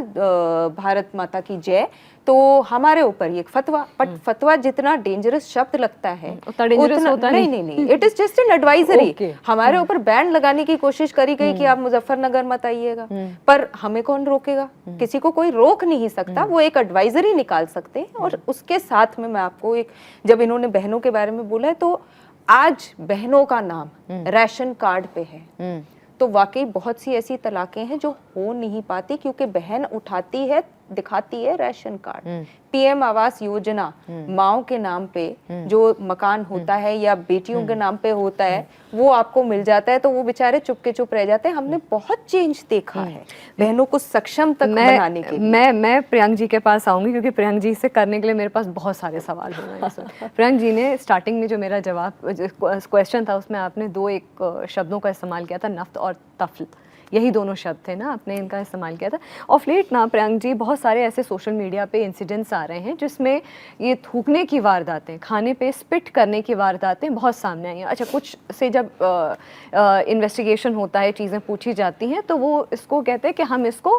[SPEAKER 3] भारत माता की जय, तो हमारे ऊपर ये फतवा, बट फतवा जितना डेंजरस शब्द लगता है
[SPEAKER 1] उतना डेंजरस होता
[SPEAKER 3] नहीं, it is just an advisory. हमारे ऊपर बैन लगाने की कोशिश करी गई कि आप मुजफ्फरनगर मत आइएगा, पर हमें कौन रोकेगा? किसी को कोई रोक नहीं सकता, वो एक एडवाइजरी निकाल सकते हैं। और उसके साथ में मैं आपको एक, जब इन्होंने बहनों के बारे में बोला है, तो आज बहनों का नाम राशन कार्ड पे है, तो वाकई बहुत सी ऐसी तलाकें हैं जो हो नहीं पाती क्योंकि बहन उठाती है, दिखाती है ration card. PM Awas Yojana माओ के नाम पे जो मकान होता है या बेटियों के नाम पे होता है वो आपको मिल जाता है, तो वो बेचारे चुप के चुप रह जाते हैं। हमने बहुत चेंज देखा है बहनों को सक्षम तक बनाने के लिए।
[SPEAKER 1] मैं प्रियंक जी के पास आऊंगी क्योंकि प्रियंक जी से करने के लिए मेरे पास बहुत सारे सवाल हो रहे हैं। प्रियंक जी ने स्टार्टिंग में जो मेरा जवाब क्वेश्चन था उसमें आपने 2 एक शब्दों का इस्तेमाल किया था, नफ्त और तफ्ल, यही दोनों शब्द थे ना, आपने इनका इस्तेमाल किया था। ऑफ लेट ना प्रियंक जी बहुत सारे ऐसे सोशल मीडिया पे इंसिडेंट्स आ रहे हैं जिसमें ये थूकने की वारदातें, खाने पे स्पिट करने की वारदातें बहुत सामने आई हैं। अच्छा, कुछ से जब इन्वेस्टिगेशन होता है, चीज़ें पूछी जाती हैं, तो वो इसको कहते हैं कि हम इसको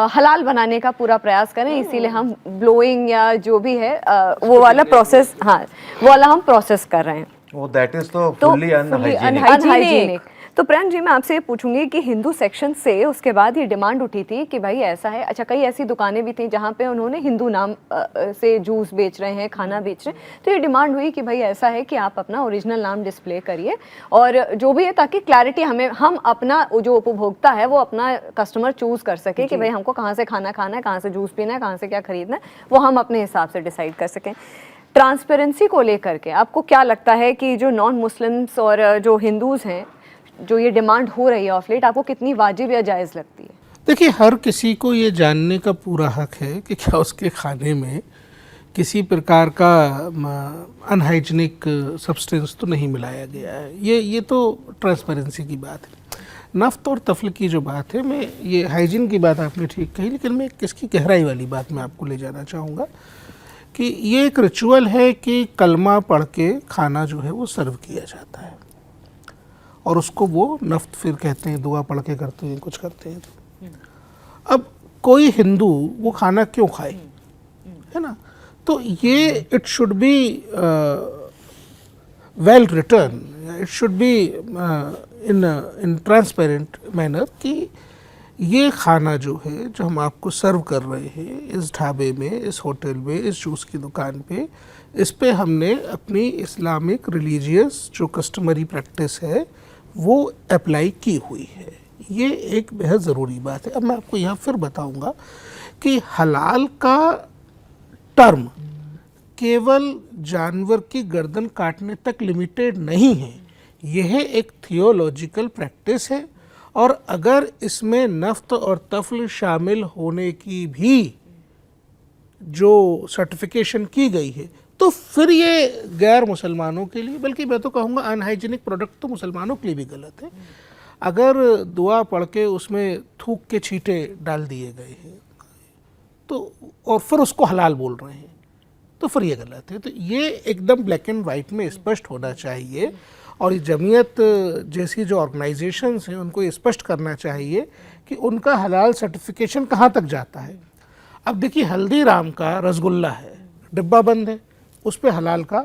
[SPEAKER 1] हलाल बनाने का पूरा प्रयास करें, इसीलिए हम ब्लोइंग या जो भी है वो वाला प्रोसेस, हाँ वो वाला हम प्रोसेस कर रहे हैं।
[SPEAKER 2] वो दैट इज तो फुल्ली अनहाइजीनिक।
[SPEAKER 1] तो प्रण जी, मैं आपसे ये पूछूंगी कि हिंदू सेक्शन से उसके बाद ये डिमांड उठी थी कि भाई ऐसा है, अच्छा कई ऐसी दुकानें भी थी जहाँ पे उन्होंने हिंदू नाम से जूस बेच रहे हैं, खाना बेच रहे हैं, तो ये डिमांड हुई कि भाई ऐसा है कि आप अपना ओरिजिनल नाम डिस्प्ले करिए और जो भी है, ताकि क्लैरिटी हम अपना जो उपभोक्ता है वो अपना कस्टमर चूज कर सके कि भाई हमको कहाँ से खाना खाना है, कहाँ से जूस पीना है, कहाँ से क्या खरीदना है, वो हम अपने हिसाब से डिसाइड कर सकें। ट्रांसपेरेंसी को लेकर के आपको क्या लगता है कि जो नॉन मुस्लिम्स और जो हिंदूज़ हैं, जो ये डिमांड हो रही है ऑफ लेट, आपको कितनी वाजिब या जायज़ लगती है?
[SPEAKER 5] देखिए, हर किसी को ये जानने का पूरा हक है कि क्या उसके खाने में किसी प्रकार का अनहाइजीनिक सब्सटेंस तो नहीं मिलाया गया है। ये तो ट्रांसपेरेंसी की बात है। नफ्त और तफल की जो बात है, मैं ये हाइजीन की बात आपने ठीक कही, लेकिन मैं किसकी गहराई वाली बात में आपको ले जाना चाहूँगा कि ये एक रिचुअल है कि कलमा पढ़ के खाना जो है वो सर्व किया जाता है और उसको वो नफ्त फिर कहते हैं, दुआ पढ़ के करते हैं, कुछ करते हैं। अब कोई हिंदू वो खाना क्यों खाए, है ना? तो ये it should be well return, it should be in transparent manner कि ये खाना जो है, जो हम आपको सर्व कर रहे हैं इस ढाबे में, इस होटल में, इस जूस की दुकान पे, इस पे हमने अपनी इस्लामिक रिलीजियस जो कस्टमरी प्रैक्टिस है वो अप्लाई की हुई है। ये एक बेहद ज़रूरी बात है। अब मैं आपको यहाँ फिर बताऊँगा कि हलाल का टर्म केवल जानवर की गर्दन काटने तक लिमिटेड नहीं है। यह एक थियोलॉजिकल प्रैक्टिस है और अगर इसमें नफ्त और तफल शामिल होने की भी जो सर्टिफिकेशन की गई है तो फिर ये गैर मुसलमानों के लिए, बल्कि मैं तो कहूँगा अनहाइजीनिक प्रोडक्ट तो मुसलमानों के लिए भी गलत है। अगर दुआ पढ़ के उसमें थूक के छींटे डाल दिए गए हैं तो और फिर उसको हलाल बोल रहे हैं तो फिर ये गलत है। तो ये एकदम ब्लैक एंड वाइट में स्पष्ट होना चाहिए और जमीयत जैसी जो ऑर्गेनाइजेशंस हैं उनको ये स्पष्ट करना चाहिए कि उनका हलाल सर्टिफिकेशन कहाँ तक जाता है। अब देखिए, हल्दीराम का रसगुल्ला है, डिब्बा बंद है, उस पर हलाल का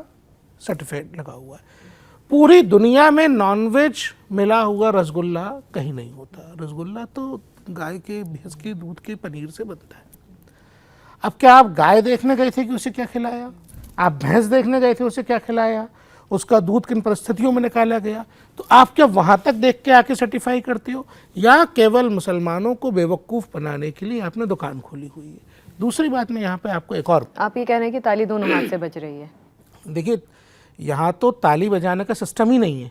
[SPEAKER 5] सर्टिफिकेट लगा हुआ है। पूरी दुनिया में नॉनवेज मिला हुआ रसगुल्ला कहीं नहीं होता। रसगुल्ला तो गाय के, भैंस के दूध के पनीर से बनता है। अब क्या आप गाय देखने गए थे कि उसे क्या खिलाया? आप भैंस देखने गए थे, उसे क्या खिलाया? उसका दूध किन परिस्थितियों में निकाला गया? तो आप क्या वहाँ तक देख के आके सर्टिफाई करते हो, या केवल मुसलमानों को बेवकूफ़ बनाने के लिए आपने दुकान खोली हुई है? दूसरी बात मैं यहाँ पे आपको एक और,
[SPEAKER 1] आप ये कह रहे हैं कि ताली दोनों हाथ से बज रही है।
[SPEAKER 5] देखिए, यहाँ तो ताली बजाने का सिस्टम ही नहीं है।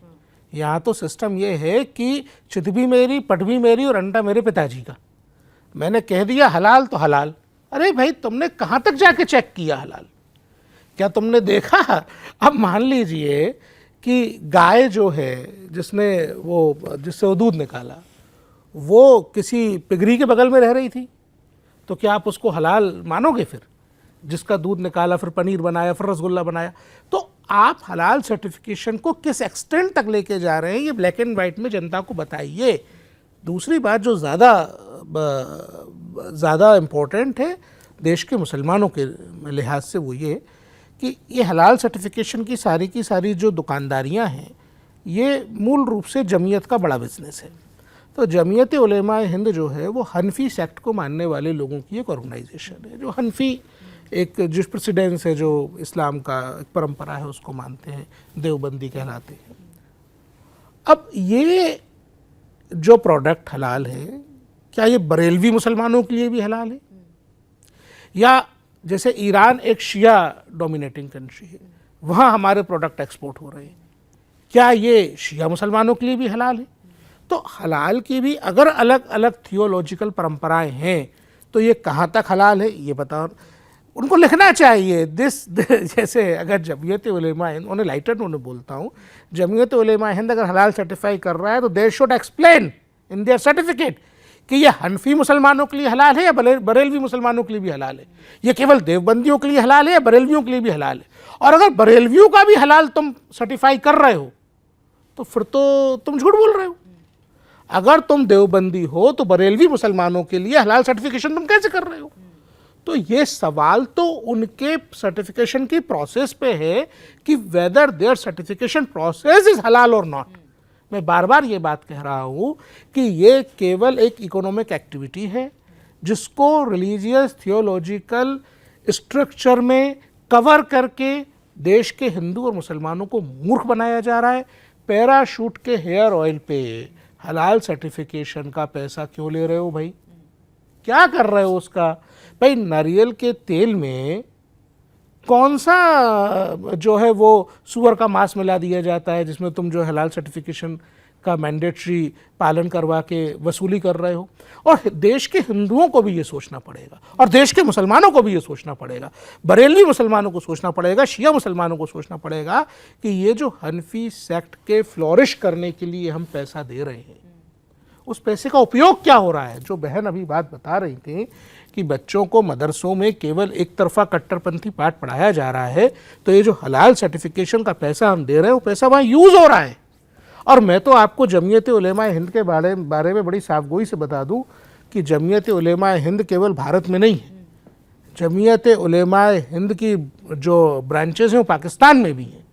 [SPEAKER 5] यहाँ तो सिस्टम ये है कि चित भी मेरी, पट भी मेरी और अंडा मेरे पिताजी का। मैंने कह दिया हलाल तो हलाल। अरे भाई, तुमने कहाँ तक जाके चेक किया हलाल? क्या तुमने देखा? अब मान लीजिए कि गाय जो है जिससे वो दूध निकाला, वो किसी पिगरी के बगल में रह रही थी, तो क्या आप उसको हलाल मानोगे? फिर जिसका दूध निकाला, फिर पनीर बनाया, फिर रसगुल्ला बनाया, तो आप हलाल सर्टिफिकेशन को किस एक्सटेंट तक लेके जा रहे हैं, ये ब्लैक एंड वाइट में जनता को बताइए। दूसरी बात जो ज़्यादा इम्पोर्टेंट है देश के मुसलमानों के लिहाज से, वो ये कि ये हलाल सर्टिफिकेशन की सारी जो दुकानदारियां हैं, ये मूल रूप से जमीयत का बड़ा बिजनेस है। तो जमीयत उलेमा हिंद जो है वो हनफी सेक्ट को मानने वाले लोगों की एक ऑर्गेनाइजेशन है, जो हनफी एक जुस्प्रेसिडेंस है, जो इस्लाम का एक परंपरा है, उसको मानते हैं, देवबंदी कहलाते हैं। अब ये जो प्रोडक्ट हलाल है, क्या ये बरेलवी मुसलमानों के लिए भी हलाल है? या जैसे ईरान एक शिया डोमिनेटिंग कंट्री है, वहाँ हमारे प्रोडक्ट एक्सपोर्ट हो रहे हैं, क्या ये शिया मुसलमानों के लिए भी हलाल है? तो हलाल की भी अगर अलग अलग थियोलॉजिकल परंपराएं हैं तो ये कहाँ तक हलाल है ये बताओ। उनको लिखना चाहिए जैसे अगर जमीयत उलेमा हिंद, उन्हें लाइटर उन्हें बोलता हूँ, जमीयत उलेमा हिंद अगर हलाल सर्टिफाई कर रहा है तो they should explain in their certificate कि ये हनफी मुसलमानों के लिए हलाल है या बरेलवी मुसलमानों के लिए भी हलाल है, ये केवल देवबंदियों के लिए हलाल है या बरेलवियों के लिए भी हलाल है। और अगर बरेलवियों का भी हलाल तुम सर्टिफाई कर रहे हो तो फिर तो तुम झूठ बोल रहे हो। अगर तुम देवबंदी हो तो बरेलवी मुसलमानों के लिए हलाल सर्टिफिकेशन तुम कैसे कर रहे हो? तो ये सवाल तो उनके सर्टिफिकेशन की प्रोसेस पे है कि whether there certification process is halal और नॉट। मैं बार बार ये बात कह रहा हूँ कि ये केवल एक इकोनॉमिक एक्टिविटी है जिसको रिलीजियस थियोलॉजिकल स्ट्रक्चर में कवर करके देश के हिंदू और मुसलमानों को मूर्ख बनाया जा रहा है। पैराशूट के हेयर ऑयल पे हलाल सर्टिफिकेशन का पैसा क्यों ले रहे हो भाई? क्या कर रहे हो उसका? भाई नारियल के तेल में कौन सा जो है वो सुअर का मांस मिला दिया जाता है जिसमें तुम जो हलाल सर्टिफिकेशन का मैंडेटरी पालन करवा के वसूली कर रहे हो? और देश के हिंदुओं को भी ये सोचना पड़ेगा और देश के मुसलमानों को भी ये सोचना पड़ेगा, बरेलवी मुसलमानों को सोचना पड़ेगा, शिया मुसलमानों को सोचना पड़ेगा कि ये जो हनफी सेक्ट के फ्लोरिश करने के लिए हम पैसा दे रहे हैं उस पैसे का उपयोग क्या हो रहा है? जो बहन अभी बात बता रही थी कि बच्चों को मदरसों में केवल एक तरफा कट्टरपंथी पाठ पढ़ाया जा रहा है, तो ये जो हलाल सर्टिफिकेशन का पैसा हम दे रहे हैं वो पैसा वहाँ यूज़ हो रहा है। और मैं तो आपको जमीयत उलेमा हिंद के बारे में बड़ी साफगोई से बता दूं कि जमीयत उलेमा हिंद केवल भारत में नहीं है, जमीयत उलेमा हिंद की जो ब्रांचेस हैं वो पाकिस्तान में भी हैं।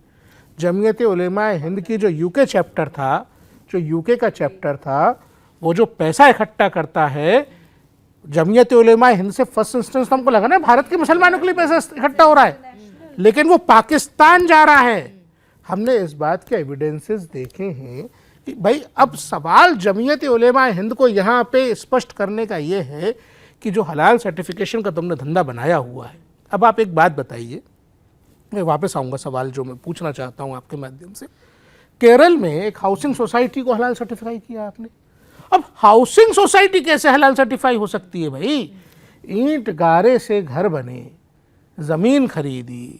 [SPEAKER 5] जमीयत उलेमा हिंद की जो यूके चैप्टर था, जो यूके का चैप्टर था, वो जो पैसा इकट्ठा करता है जमीयत उलेमा हिंद से फर्स्ट इंस्टेंस तो हमको लगा ना भारत के मुसलमानों के लिए पैसा इकट्ठा हो रहा है, लेकिन वो पाकिस्तान जा रहा है। हमने इस बात के एविडेंसेस देखे हैं कि भाई अब सवाल जमीयत उलेमा हिंद को यहाँ पे स्पष्ट करने का ये है कि जो हलाल सर्टिफिकेशन का तुमने धंधा बनाया हुआ है। अब आप एक बात बताइए, मैं वापस आऊँगा सवाल जो मैं पूछना चाहता हूँ आपके माध्यम से। केरल में एक हाउसिंग सोसाइटी को हलाल सर्टिफाई किया आपने। अब हाउसिंग सोसाइटी कैसे हलाल सर्टिफाई हो सकती है भाई? ईंट गारे से घर बने, ज़मीन खरीदी,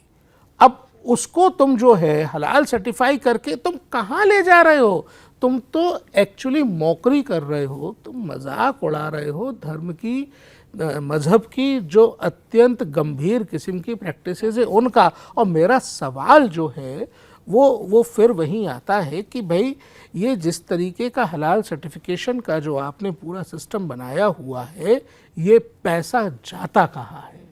[SPEAKER 5] अब उसको तुम जो है हलाल सर्टिफाई करके तुम कहाँ ले जा रहे हो? तुम तो एक्चुअली मौकरी कर रहे हो, तुम मजाक उड़ा रहे हो धर्म की, मज़हब की जो अत्यंत गंभीर किस्म की प्रैक्टिसेस है उनका। और मेरा सवाल जो है वो फिर वहीं आता है कि भाई ये जिस तरीके का हलाल सर्टिफिकेशन का जो आपने पूरा सिस्टम बनाया हुआ है, ये पैसा जाता कहाँ है?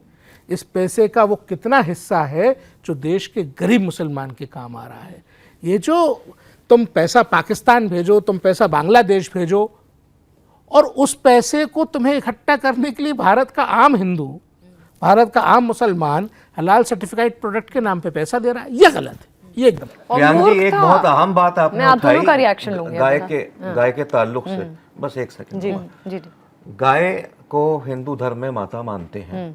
[SPEAKER 5] इस पैसे का वो कितना हिस्सा है जो देश के गरीब मुसलमान के काम आ रहा है? ये जो तुम पैसा पाकिस्तान भेजो, तुम पैसा बांग्लादेश भेजो, और उस पैसे को तुम्हें इकट्ठा करने के लिए भारत का आम हिंदू, भारत का आम मुसलमान हलाल सर्टिफाइड प्रोडक्ट के नाम पे पैसा दे रहा है, ये गलत है, ये एकदम।
[SPEAKER 2] प्रियांक जी, एक बहुत अहम बात आपने
[SPEAKER 1] मैं आप
[SPEAKER 2] उठाई
[SPEAKER 1] दोनों का रिएक्शन लूंगी
[SPEAKER 2] गाय के ताल्लुक से। बस एक सेकंड।
[SPEAKER 1] जी जी।
[SPEAKER 2] गाय को हिंदू धर्म में माता मानते हैं।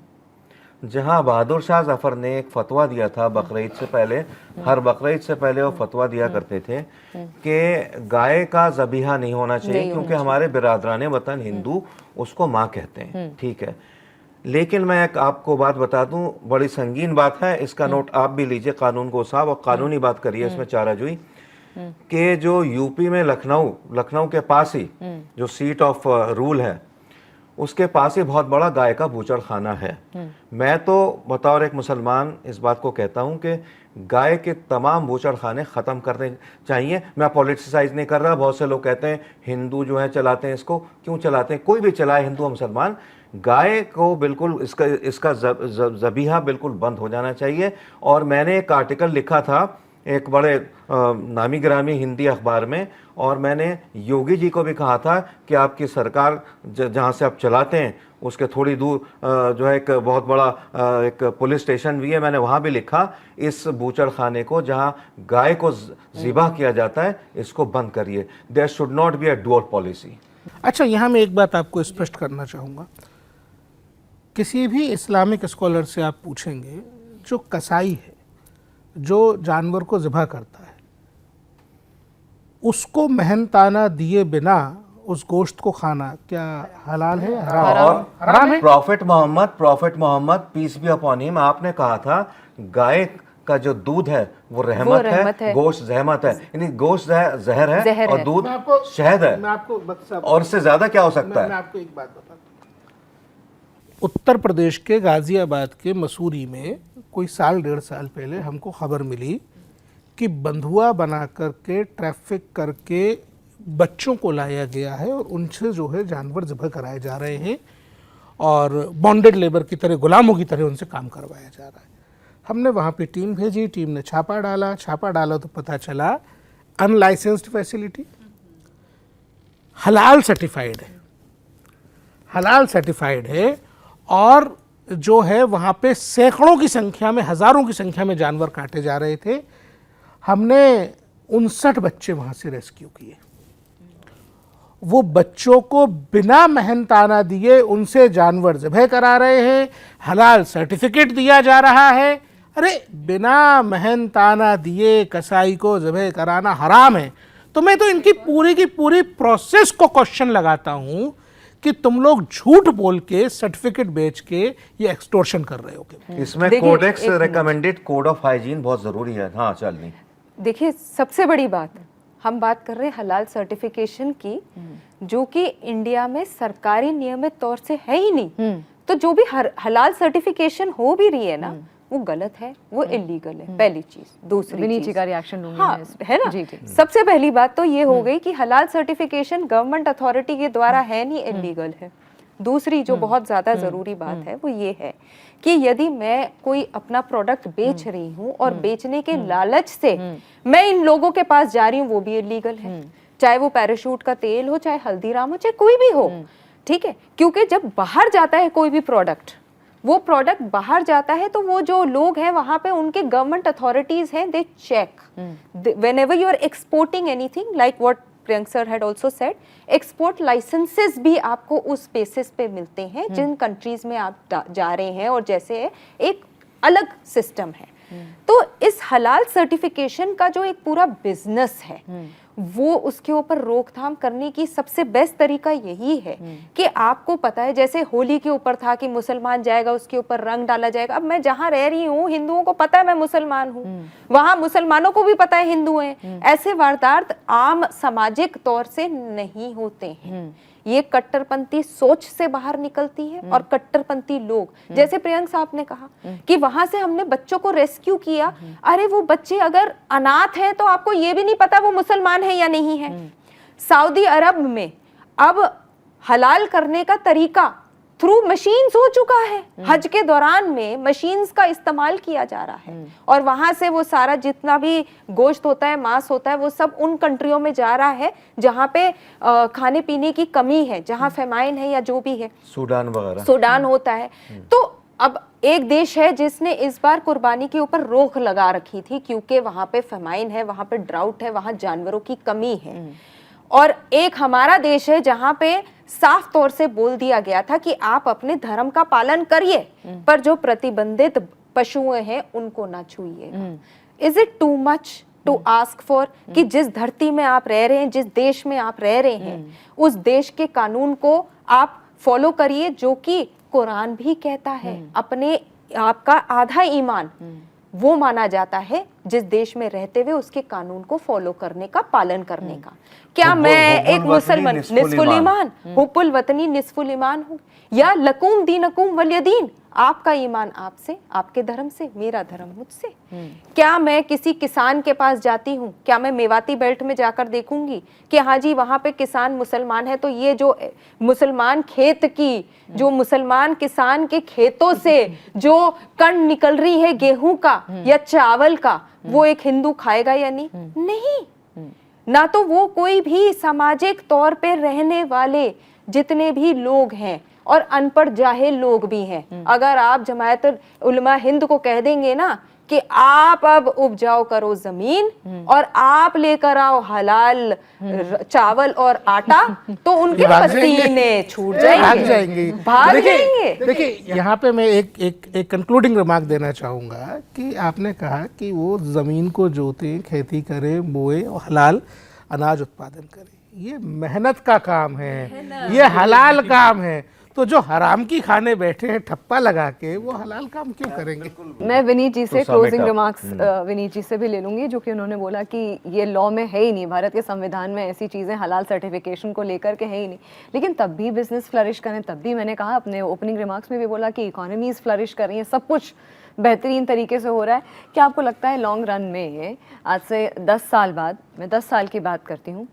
[SPEAKER 2] जहां बहादुर शाह जफर ने एक फतवा दिया था बकरीद से पहले, हर बकरीद से पहले वो फतवा दिया करते थे कि गाय का ज़बीहा नहीं होना चाहिए क्योंकि हमारे बिरादरान वतन हिंदू उसको माँ कहते हैं। ठीक है, लेकिन मैं एक आपको बात बता दूं, बड़ी संगीन बात है, इसका नोट आप भी लीजिए कानून को साहब, और कानूनी बात करिए इसमें चाराजोई कि जो यूपी में लखनऊ के पास ही जो सीट ऑफ रूल है उसके पास ही बहुत बड़ा गाय का बूचड़ खाना है। मैं तो बतौर एक मुसलमान इस बात को कहता हूं कि गाय के तमाम बूचड़ खाने ख़त्म करने चाहिए। मैं पॉलिटिसाइज नहीं कर रहा। बहुत से लोग कहते हैं हिंदू जो है चलाते हैं इसको, क्यों चलाते हैं? कोई भी चलाए, हिंदू और मुसलमान, गाय को बिल्कुल इसका ज़बीहा बिल्कुल बंद हो जाना चाहिए। और मैंने एक आर्टिकल लिखा था एक बड़े नामी गिरामी हिंदी अखबार में, और मैंने योगी जी को भी कहा था कि आपकी सरकार जहाँ से आप चलाते हैं उसके थोड़ी दूर जो है एक बहुत बड़ा एक पुलिस स्टेशन भी है, मैंने वहाँ भी लिखा इस बूचड़ खाने को जहाँ गाय को ज़िबा किया जाता है इसको बंद करिए। There should not be a dual policy.
[SPEAKER 5] अच्छा, यहाँ मैं एक बात आपको स्पष्ट करना चाहूँगा। किसी भी इस्लामिक स्कॉलर से आप पूछेंगे, जो कसाई है, जो जानवर को ज़िबा करता है, उसको मेहनताना दिए बिना उस गोश्त को खाना क्या हलाल है? हराम है।
[SPEAKER 2] Prophet Mohammad peace be upon him, आपने कहा था गाय का जो दूध है वो रहमत है, गोश्त जहमत है, यानी गोश्त जहर है और दूध शहद है।
[SPEAKER 5] मैं आपको
[SPEAKER 2] और इससे ज्यादा क्या हो सकता है?
[SPEAKER 5] मैं आपको एक बात बताता हूँ। उत्तर प्रदेश के गाजियाबाद के मसूरी में कोई साल डेढ़ साल पहले हमको खबर मिली कि बंधुआ बना करके ट्रैफिक करके बच्चों को लाया गया है और उनसे जो है जानवर ज़िबह कराए जा रहे हैं और बॉन्डेड लेबर की तरह, गुलामों की तरह उनसे काम करवाया जा रहा है। हमने वहाँ पे टीम भेजी, टीम ने छापा डाला तो पता चला अनलाइसेंस्ड फैसिलिटी, हलाल सर्टिफाइड है, हलाल सर्टिफाइड है, और जो है वहाँ पे सैकड़ों की संख्या में, हज़ारों की संख्या में जानवर काटे जा रहे थे। हमने 59 बच्चे वहाँ से रेस्क्यू किए। वो बच्चों को बिना मेहनताना दिए उनसे जानवर ज़बह करा रहे हैं, हलाल सर्टिफिकेट दिया जा रहा है। अरे बिना मेहनताना दिए कसाई को ज़बह कराना हराम है। तो मैं तो इनकी पूरी की पूरी प्रोसेस को क्वेश्चन लगाता हूँ कि तुम लोग झूठ बोल के सर्टिफिकेट बेच के ये एक्सटोर्शन कर रहे हो।
[SPEAKER 2] इसमें
[SPEAKER 3] देखिए,
[SPEAKER 2] कोडेक्स
[SPEAKER 3] एक minute.
[SPEAKER 2] Recommended code of hygiene बहुत जरूरी है। हाँ चल नहीं,
[SPEAKER 3] देखिए सबसे बड़ी बात, हम बात कर रहे हैं हलाल सर्टिफिकेशन की, जो कि इंडिया में सरकारी नियमित तौर से है ही नहीं। तो जो भी हलाल सर्टिफिकेशन हो भी रही है ना, वो गलत है, वो इलीगल है, पहली चीज। दूसरी
[SPEAKER 1] विनीत
[SPEAKER 3] चीज,
[SPEAKER 1] जी का रिएक्शन लूंगी
[SPEAKER 3] हाँ
[SPEAKER 1] मैं इस पे।
[SPEAKER 3] है ना,
[SPEAKER 1] जी जी।
[SPEAKER 3] सबसे पहली बात तो ये हो गई कि हलाल सर्टिफिकेशन गवर्नमेंट अथॉरिटी के द्वारा है नहीं, इलीगल है। दूसरी जो बहुत ज्यादा जरूरी बात है वो ये है कि यदि मैं कोई अपना प्रोडक्ट बेच रही हूँ और बेचने के लालच से मैं इन लोगों के पास जा रही हूँ, वो भी इलीगल है। चाहे वो पैराशूट का तेल हो, चाहे हल्दीराम हो, चाहे कोई भी हो, ठीक है। क्योंकि जब बाहर जाता है कोई भी प्रोडक्ट, वो प्रोडक्ट बाहर जाता है तो वो जो लोग हैं वहां पे उनके गवर्नमेंट अथॉरिटीज हैं, they check whenever you are exporting anything, like what Priyank sir had also said, export licenses भी आपको उस बेसिस पे मिलते हैं जिन कंट्रीज में आप जा रहे हैं, और जैसे एक अलग सिस्टम है। तो इस हलाल सर्टिफिकेशन का जो एक पूरा बिजनेस है, वो उसके ऊपर रोकथाम करने की सबसे बेस्ट तरीका यही है कि आपको पता है, जैसे होली के ऊपर था कि मुसलमान जाएगा उसके ऊपर रंग डाला जाएगा। अब मैं जहां रह रही हूँ, हिंदुओं को पता है मैं मुसलमान हूँ, वहां मुसलमानों को भी पता है हिंदू हैं। ऐसे वारदात आम सामाजिक तौर से नहीं होते हैं। ये कट्टरपंथी सोच से बाहर निकलती है, और कट्टरपंथी लोग, जैसे प्रियंक साहब ने कहा कि वहां से हमने बच्चों को रेस्क्यू किया। अरे वो बच्चे अगर अनाथ हैं तो आपको ये भी नहीं पता वो मुसलमान है या नहीं है। सऊदी अरब में अब हलाल करने का तरीका थ्रू मशीन्स हो चुका है। हज के दौरान में मशीन्स का इस्तेमाल किया जा रहा है, और वहां से वो सारा जितना भी गोश्त होता है, मांस होता है, वो सब उन कंट्रियों में जा रहा है जहां पे खाने पीने की कमी है, जहां फेमाइन है या जो भी है,
[SPEAKER 2] सूडान वगैरह,
[SPEAKER 3] सूडान होता है। तो अब एक देश है जिसने इस बार कुर्बानी के ऊपर रोक लगा रखी थी, क्योंकि वहां पे फेमाइन है, वहां पे ड्राउट है, वहां जानवरों की कमी है। और एक हमारा देश है जहां पे साफ तौर से बोल दिया गया था कि आप अपने धर्म का पालन करिए, पर जो प्रतिबंधित पशु हैं उनको ना छुइए। Is it too much to ask for कि जिस धरती में आप रह रहे हैं, जिस देश में आप रह रहे हैं, उस देश के कानून को आप फॉलो करिए, जो कि कुरान भी कहता है। अपने आपका आधा ईमान वो माना जाता है जिस देश में रहते हुए उसके कानून को फॉलो करने का, पालन करने का। क्या मैं एक मुसलमान निस्फुल ईमान, हुब्बुल वतनी निस्फुल ईमान हूँ, या लकुम दीनकुम वलियदीन, आपका ईमान आपसे, आपके धर्म से, मेरा धर्म मुझसे। क्या मैं किसी किसान के पास जाती हूँ, क्या मैं मेवाती बेल्ट में जाकर देखूंगी कि हाँ जी वहां पे किसान मुसलमान है, तो ये जो मुसलमान खेत की, जो मुसलमान किसान के खेतों से जो कण निकल रही है गेहूं का या चावल का, वो एक हिंदू खाएगा या नहीं? नहीं। ना तो वो कोई भी सामाजिक तौर पे रहने वाले जितने भी लोग हैं, और अनपढ़ जाहिल लोग भी हैं, अगर आप जमायत उलमा हिंद को कह देंगे ना कि आप अब उपजाऊ करो जमीन और आप लेकर आओ हलाल चावल और आटा, तो उनके पसीने छूट जाएंगे, भाग जाएंगे।
[SPEAKER 5] देखिए यहाँ पे मैं एक कंक्लूडिंग रिमार्क देना चाहूँगा कि आपने कहा कि वो ज़मीन को जोतें, खेती करें, बोए और हलाल अनाज उत्पादन करें। ये मेहनत का काम है, ये हलाल काम है। तो जो हराम की खाने बैठे हैं ठप्पा लगा के, वो हलाल काम क्यों करेंगे?
[SPEAKER 1] मैं विनीत जी से क्लोजिंग रिमार्क्स विनीत जी से भी ले लूंगी, जो कि उन्होंने बोला कि ये लॉ में है ही नहीं, भारत के संविधान में ऐसी चीज़ें हलाल सर्टिफिकेशन को लेकर के है ही नहीं, लेकिन तब भी बिजनेस फ्लरिश करें। तब भी मैंने कहा अपने ओपनिंग रिमार्क्स में भी बोला कि इकोनॉमीज फ्लरिश कर रही हैं, सब कुछ बेहतरीन तरीके से हो रहा है। क्या आपको लगता है लॉन्ग रन में, आज से 10 साल बाद, मैं 10 साल की बात करती हूँ,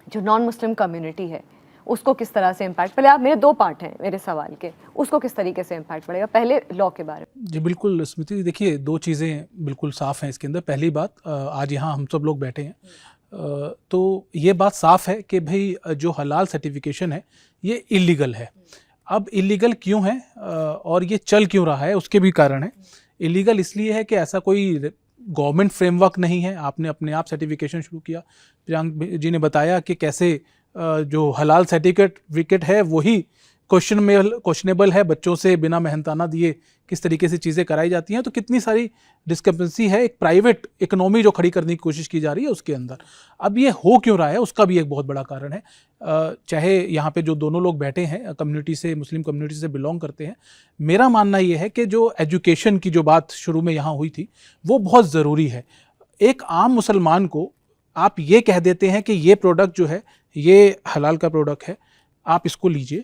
[SPEAKER 1] जो नॉन मुस्लिम कम्युनिटी है उसको किस तरह से इम्पैक्ट, पहले आप, मेरे 2 पार्ट हैं मेरे सवाल के, उसको किस तरीके से इम्पैक्ट पड़ेगा? पहले लॉ के बारे में।
[SPEAKER 4] जी बिल्कुल स्मृति, देखिए 2 चीज़ें बिल्कुल साफ़ हैं इसके अंदर। पहली बात, आज यहाँ हम सब लोग बैठे हैं, तो ये बात साफ है कि भाई जो हलाल सर्टिफिकेशन है ये इलीगल है। अब इलीगल क्यों है और ये चल क्यों रहा है, उसके भी कारण है। इलीगल इसलिए है कि ऐसा कोई गवर्नमेंट फ्रेमवर्क नहीं है, आपने अपने आप सर्टिफिकेशन शुरू किया। प्रियांक जी ने बताया कि कैसे जो हलाल सर्टिफिकेट है वही क्वेश्चनेबल है, बच्चों से बिना मेहनताना दिए किस तरीके से चीज़ें कराई जाती हैं। तो कितनी सारी डिस्क्रिपेंसी है एक प्राइवेट इकोनॉमी जो खड़ी करने की कोशिश की जा रही है उसके अंदर। अब ये हो क्यों रहा है उसका भी एक बहुत बड़ा कारण है। चाहे यहाँ पे जो दोनों लोग बैठे हैं कम्युनिटी से, मुस्लिम कम्युनिटी से बिलोंग करते हैं, मेरा मानना ये है कि जो एजुकेशन की जो बात शुरू में यहाँ हुई थी वो बहुत ज़रूरी है। एक आम मुसलमान को आप ये कह देते हैं कि ये प्रोडक्ट जो है ये हलाल का प्रोडक्ट है, आप इसको लीजिए,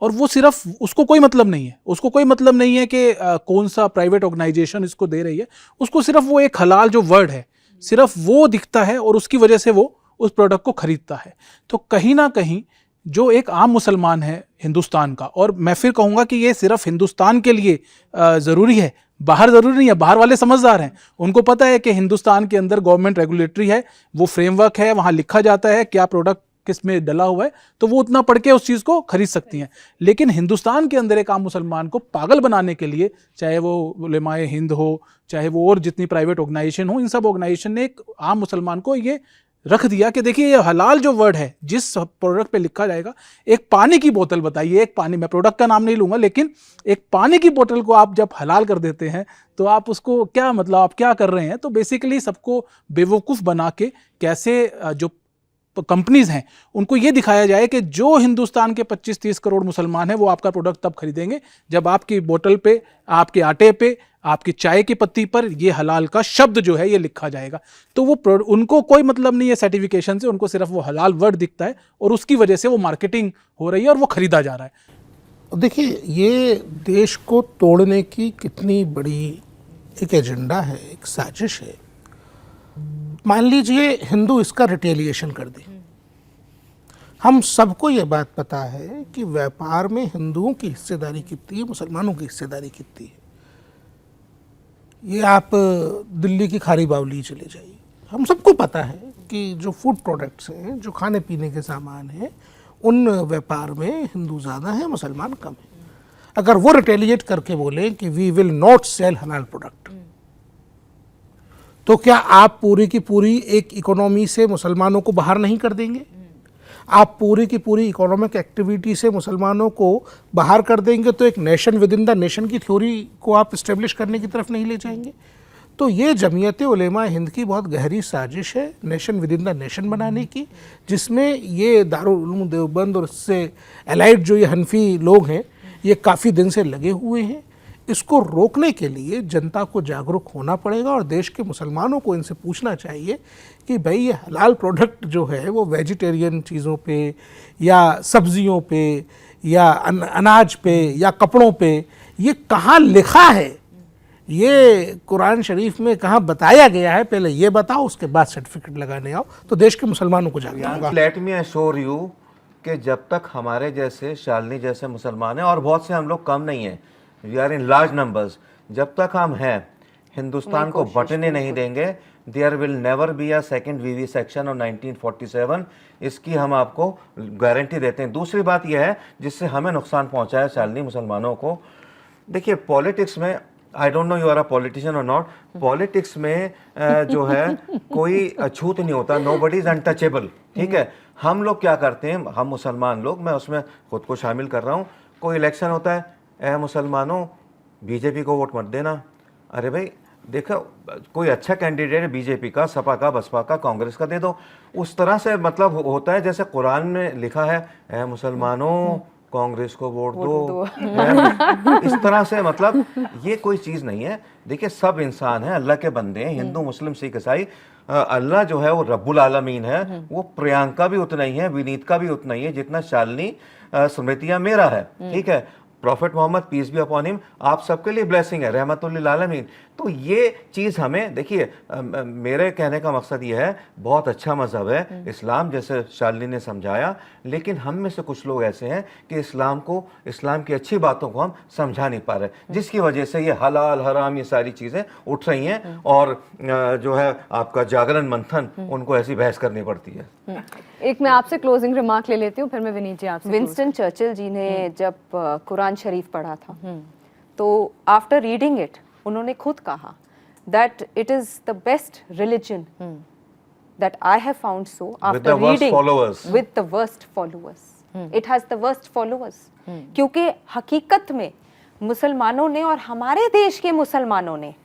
[SPEAKER 4] और वो सिर्फ उसको कोई मतलब नहीं है, उसको कोई मतलब नहीं है कि कौन सा प्राइवेट ऑर्गेनाइजेशन इसको दे रही है, उसको सिर्फ वो एक हलाल जो वर्ड है सिर्फ वो दिखता है और उसकी वजह से वो उस प्रोडक्ट को खरीदता है। तो कहीं ना कहीं जो एक आम मुसलमान है हिंदुस्तान का, और मैं फिर कहूँगा कि ये सिर्फ हिंदुस्तान के लिए ज़रूरी है, बाहर ज़रूरी नहीं है। बाहर वाले समझदार हैं, उनको पता है कि हिंदुस्तान के अंदर गवर्नमेंट रेगुलेटरी है, वो फ्रेमवर्क है, वहाँ लिखा जाता है क्या प्रोडक्ट किस में डला हुआ है, तो वो उतना पढ़ के उस चीज़ को खरीद सकती हैं। लेकिन हिंदुस्तान के अंदर एक आम मुसलमान को पागल बनाने के लिए, चाहे वो उलेमाए हिंद हो, चाहे वो और जितनी प्राइवेट ऑर्गेनाइजेशन हो, इन सब ऑर्गेनाइजेशन ने एक आम मुसलमान को ये रख दिया कि देखिए ये हलाल जो वर्ड है जिस प्रोडक्ट पे लिखा जाएगा, एक पानी की बोतल बताइए, एक पानी, मैं प्रोडक्ट का नाम नहीं लूँगा, लेकिन एक पानी की बोतल को आप जब हलाल कर देते हैं तो आप उसको क्या मतलब आप क्या कर रहे हैं। तो बेसिकली सबको बेवकूफ़ बना के कैसे जो कंपनीज हैं उनको ये दिखाया जाए कि जो हिंदुस्तान के 25-30 करोड़ मुसलमान हैं वो आपका प्रोडक्ट तब खरीदेंगे जब आपकी बोतल पे, आपके आटे पे, आपकी चाय की पत्ती पर ये हलाल का शब्द जो है ये लिखा जाएगा। तो वो उनको कोई मतलब नहीं है सर्टिफिकेशन से, उनको सिर्फ वो हलाल वर्ड दिखता है और उसकी वजह से वो मार्केटिंग हो रही है और वो खरीदा जा रहा है।
[SPEAKER 5] देखिए ये देश को तोड़ने की कितनी बड़ी एक एजेंडा है, एक साजिश है। मान लीजिए हिंदू इसका रिटेलिएशन कर दे। हम सबको ये बात पता है कि व्यापार में हिंदुओं की हिस्सेदारी कितनी है, मुसलमानों की हिस्सेदारी कितनी है। ये आप दिल्ली की खारी बावली चले जाइए, हम सबको पता है कि जो फूड प्रोडक्ट्स हैं, जो खाने पीने के सामान हैं, उन व्यापार में हिंदू ज़्यादा हैं, मुसलमान कम हैं। अगर वो रिटेलिएट करके बोले कि वी विल नॉट सेल हलाल प्रोडक्ट, तो क्या आप पूरी की पूरी एक इकोनॉमी से मुसलमानों को बाहर नहीं कर देंगे? आप पूरी की पूरी इकोनॉमिक एक्टिविटी से मुसलमानों को बाहर कर देंगे तो एक nation with in the nation की थ्योरी को आप इस्टेब्लिश करने की तरफ नहीं ले जाएंगे। तो ये जमीयत उलेमा हिंद की बहुत गहरी साजिश है nation with in the nation बनाने की, जिसमें ये दारुल उलूम देवबंद और इससे एलाइड जो ये हनफी लोग हैं ये काफ़ी दिन से लगे हुए हैं। इसको रोकने के लिए जनता को जागरूक होना पड़ेगा और देश के मुसलमानों को इनसे पूछना चाहिए कि भाई ये हलाल प्रोडक्ट जो है वो वेजिटेरियन चीज़ों पे या सब्जियों पे या अनाज पे या कपड़ों पे ये कहाँ लिखा है, ये कुरान शरीफ में कहाँ बताया गया है, पहले ये बताओ, उसके बाद सर्टिफिकेट लगाने आओ तो देश के मुसलमानों को जागरूक होगा।
[SPEAKER 2] लेट मी एश्योर यू कि जब तक हमारे जैसे शालिनी जैसे मुसलमान हैं, और बहुत से हम लोग कम नहीं हैं, we are in large numbers, जब तक हम हैं हिंदुस्तान को बटने नहीं देंगे, there will never be a second vivisection of 1947। इसकी हम आपको गारंटी देते हैं। दूसरी बात यह है जिससे हमें नुकसान पहुंचा है शालिनी मुसलमानों को, देखिए पॉलिटिक्स में, I don't know you are a politician और नॉट, पॉलिटिक्स में जो है कोई अछूत नहीं होता, नोबडी इज अनटचेबल, ठीक है। हम लोग क्या करते हैं, हम मुसलमान लोग, मैं उसमें खुद को शामिल कर रहा हूँ, कोई इलेक्शन होता है, ए मुसलमानों बीजेपी को वोट मत देना। अरे भाई देखो कोई अच्छा कैंडिडेट है बीजेपी का, सपा का, बसपा का, कांग्रेस का दे दो। उस तरह से मतलब होता है जैसे कुरान में लिखा है, ए मुसलमानों कांग्रेस को वोट दो। इस तरह से मतलब ये कोई चीज़ नहीं है। देखिए सब इंसान हैं, अल्लाह के बंदे हैं, हिंदू मुस्लिम सिख ईसाई। अल्लाह जो है वो रब्बुल आलमीन है, वो प्रियंका भी उतना ही है, विनीत का भी उतना ही है जितना शालिनी स्मृतियाँ मेरा है, ठीक है। Prophet Mohammad peace be upon him आप सबके लिए ब्लेसिंग है, रहमतुल लिल आलमीन। तो ये चीज़ हमें देखिए, मेरे कहने का मकसद ये है, बहुत अच्छा मज़हब है इस्लाम, जैसे शालिनी ने समझाया, लेकिन हम में से कुछ लोग ऐसे हैं कि इस्लाम की अच्छी बातों को हम समझा नहीं पा रहे, जिसकी वजह से ये हलाल हराम ये सारी चीज़ें उठ रही हैं और जो है आपका जागरण मंथन उनको ऐसी बहस करनी पड़ती है।
[SPEAKER 1] एक मैं आपसे क्लोजिंग रिमार्क ले लेती हूँ, फिर मैं विनीत जी आपसे।
[SPEAKER 3] विंस्टन चर्चिल जी ने जब कुरान शरीफ पढ़ा था तो आफ्टर रीडिंग इट उन्होंने खुद कहा that it is the best religion that I have found so after reading with the worst followers. It has the worst followers, क्योंकि हकीकत में मुसलमानों ने और हमारे देश के मुसलमानों ने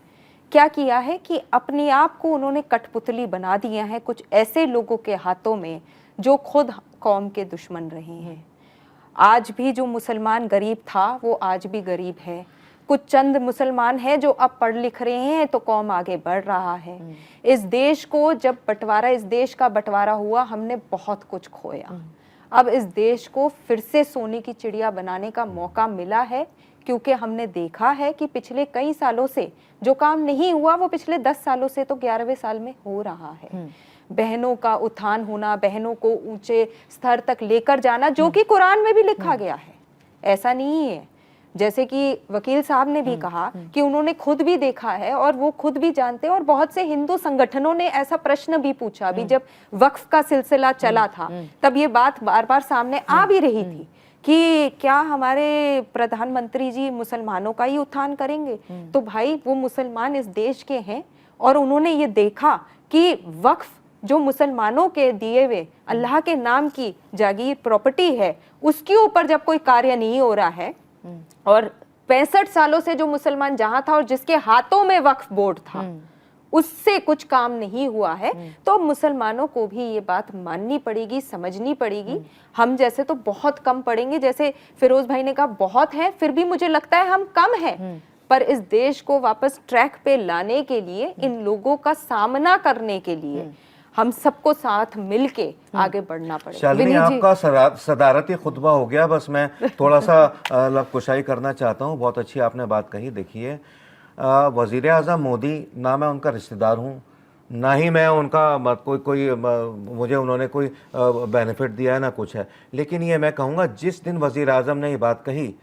[SPEAKER 3] क्या किया है कि अपने आप को उन्होंने कठपुतली बना दिया है कुछ ऐसे लोगों के हाथों में जो खुद कौम के दुश्मन रहे हैं। आज भी जो मुसलमान गरीब था वो आज भी गरीब है। कुछ चंद मुसलमान हैं जो अब पढ़ लिख रहे हैं तो कौम आगे बढ़ रहा है। इस देश को जब इस देश का बंटवारा हुआ हमने बहुत कुछ खोया। अब इस देश को फिर से सोने की चिड़िया बनाने का मौका मिला है, क्योंकि हमने देखा है कि पिछले कई सालों से जो काम नहीं हुआ वो पिछले 10 सालों से तो 11वें साल में हो रहा है। बहनों का उत्थान होना, बहनों को ऊंचे स्तर तक लेकर जाना, जो कि कुरान में भी लिखा गया है, ऐसा नहीं है। जैसे कि वकील साहब ने भी कहा कि उन्होंने खुद भी देखा है और वो खुद भी जानते हैं, और बहुत से हिंदू संगठनों ने ऐसा प्रश्न भी पूछा। अभी जब वक्फ का सिलसिला चला था तब ये बात बार बार सामने आ भी रही थी कि क्या हमारे प्रधानमंत्री जी मुसलमानों का ही उत्थान करेंगे। तो भाई वो मुसलमान इस देश के हैं और उन्होंने ये देखा कि वक्फ जो मुसलमानों के दिए हुए अल्लाह के नाम की जागीर प्रॉपर्टी है उसके ऊपर जब कोई कार्य नहीं हो रहा है, और 65 सालों से जो मुसलमान जहां था और जिसके हाथों में वक्फ बोर्ड था उससे कुछ काम नहीं हुआ है, तो मुसलमानों को भी ये बात माननी पड़ेगी, समझनी पड़ेगी। हम जैसे तो बहुत कम पड़ेंगे, जैसे फिरोज भाई ने कहा बहुत है, फिर भी मुझे लगता है हम कम हैं। पर इस देश को वापस ट्रैक पे लाने के लिए, इन लोगों का सामना करने के लिए हम सबको साथ मिलके आगे बढ़ना पड़ेगा।
[SPEAKER 2] शालिनी, आपका सदारती खुतबा हो गया, बस मैं थोड़ा सा लबकुशाई करना चाहता हूँ। बहुत अच्छी आपने बात कही। देखिए, वज़ीर आज़म मोदी, ना मैं उनका रिश्तेदार हूँ, ना ही मैं उनका कोई मुझे उन्होंने कोई बेनिफिट दिया है, ना कुछ है। लेकिन ये मैं कहूँगा, जिस दिन वज़ीर आज़म ने ये बात कही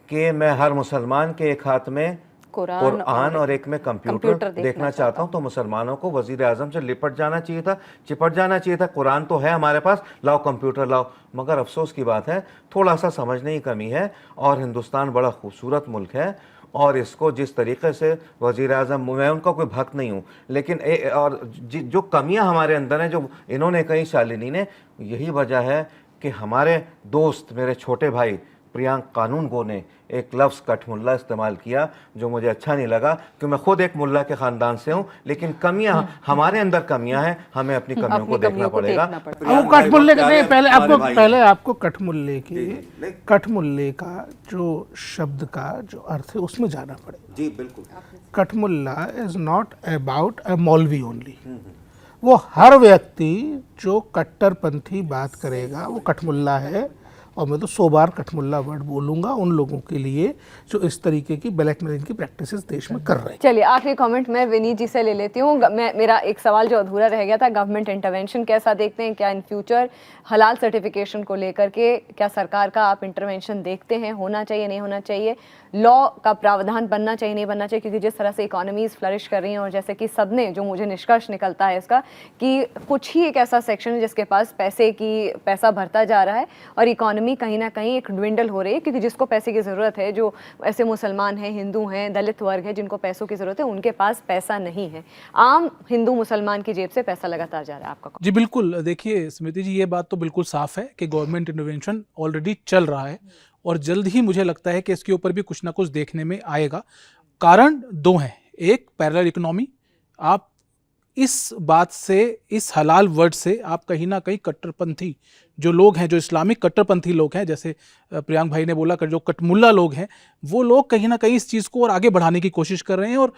[SPEAKER 2] कि मैं हर मुसलमान के एक हाथ में कुरान और एक में कंप्यूटर देखना चाहता हूं, तो मुसलमानों को वजीर आजम से लिपट जाना चाहिए था, चिपट जाना चाहिए था। कुरान तो है हमारे पास, लाओ कंप्यूटर लाओ। मगर अफसोस की बात है, थोड़ा सा समझने की कमी है। और हिंदुस्तान बड़ा खूबसूरत मुल्क है, और इसको जिस तरीके से वज़ीर आज़म, मैं उनका कोई भक्त नहीं हूँ, लेकिन और जो कमियाँ हमारे अंदर हैं, जो इन्होंने कही शालिनी ने, यही वजह है कि हमारे दोस्त, मेरे छोटे भाई प्रियांक कानून गो ने एक लफ्ज़ कठमुल्ला इस्तेमाल किया, जो मुझे अच्छा नहीं लगा, कि मैं खुद एक मुल्ला के ख़ानदान से हूँ, लेकिन कमियाँ हमारे अंदर कमियाँ हैं, हमें अपनी कमियों को देखना पड़ेगा।
[SPEAKER 5] वो कठमुल्ले के पहले आपको कठमुल्ले का जो शब्द का जो अर्थ है उसमें जाना पड़ेगा।
[SPEAKER 2] जी बिल्कुल।
[SPEAKER 5] कठमुल्ला इज नॉट अबाउट अ मौलवी ओनली। वो हर व्यक्ति जो कट्टरपंथी बात करेगा वो कठमुल्ला है। और मैं तो 100 बार कठमुल्ला वर्ड बोलूंगा उन लोगों के लिए जो इस तरीके की ब्लैकमेलिंग की प्रैक्टिसेस देश में कर रहे हैं।
[SPEAKER 1] चलिए, आखिरी कमेंट मैं विनीत जी से ले लेती हूँ। मेरा एक सवाल जो अधूरा रह गया था, गवर्नमेंट इंटरवेंशन कैसा देखते हैं? क्या इन फ्यूचर हलाल सर्टिफिकेशन को लेकर के क्या सरकार का आप इंटरवेंशन देखते हैं? होना चाहिए, नहीं होना चाहिए? लॉ का प्रावधान बनना चाहिए, नहीं बनना चाहिए? क्योंकि जिस तरह से इकोनॉमीज फ्लरिश कर रही हैं, और जैसे कि सबने, जो मुझे निष्कर्ष निकलता है इसका, कि कुछ ही एक ऐसा सेक्शन है जिसके पास पैसा भरता जा रहा है, और इकोनॉमी कहीं ना कहीं एक ड्विंडल हो रही है, क्योंकि जिसको पैसे की ज़रूरत है, जो ऐसे मुसलमान हैं, हिंदू हैं, दलित वर्ग है, जिनको पैसों की ज़रूरत है, उनके पास पैसा नहीं है। आम हिंदू मुसलमान की जेब से पैसा लगातार जा रहा है। आपका
[SPEAKER 4] जी बिल्कुल। देखिए स्मृति जी, ये बात तो बिल्कुल साफ है कि गवर्नमेंट इंटरवेंशन ऑलरेडी चल रहा है, और जल्द ही मुझे लगता है कि इसके ऊपर भी कुछ ना कुछ देखने में आएगा। कारण दो हैं। एक, पैरेलल इकोनॉमी। आप इस बात से, इस हलाल वर्ड से आप कहीं ना कहीं कट्टरपंथी जो लोग हैं, जो इस्लामिक कट्टरपंथी लोग हैं, जैसे प्रियांक भाई ने बोला, जो कटमुल्ला लोग हैं, वो लोग कहीं ना कहीं इस चीज़ को और आगे बढ़ाने की कोशिश कर रहे हैं, और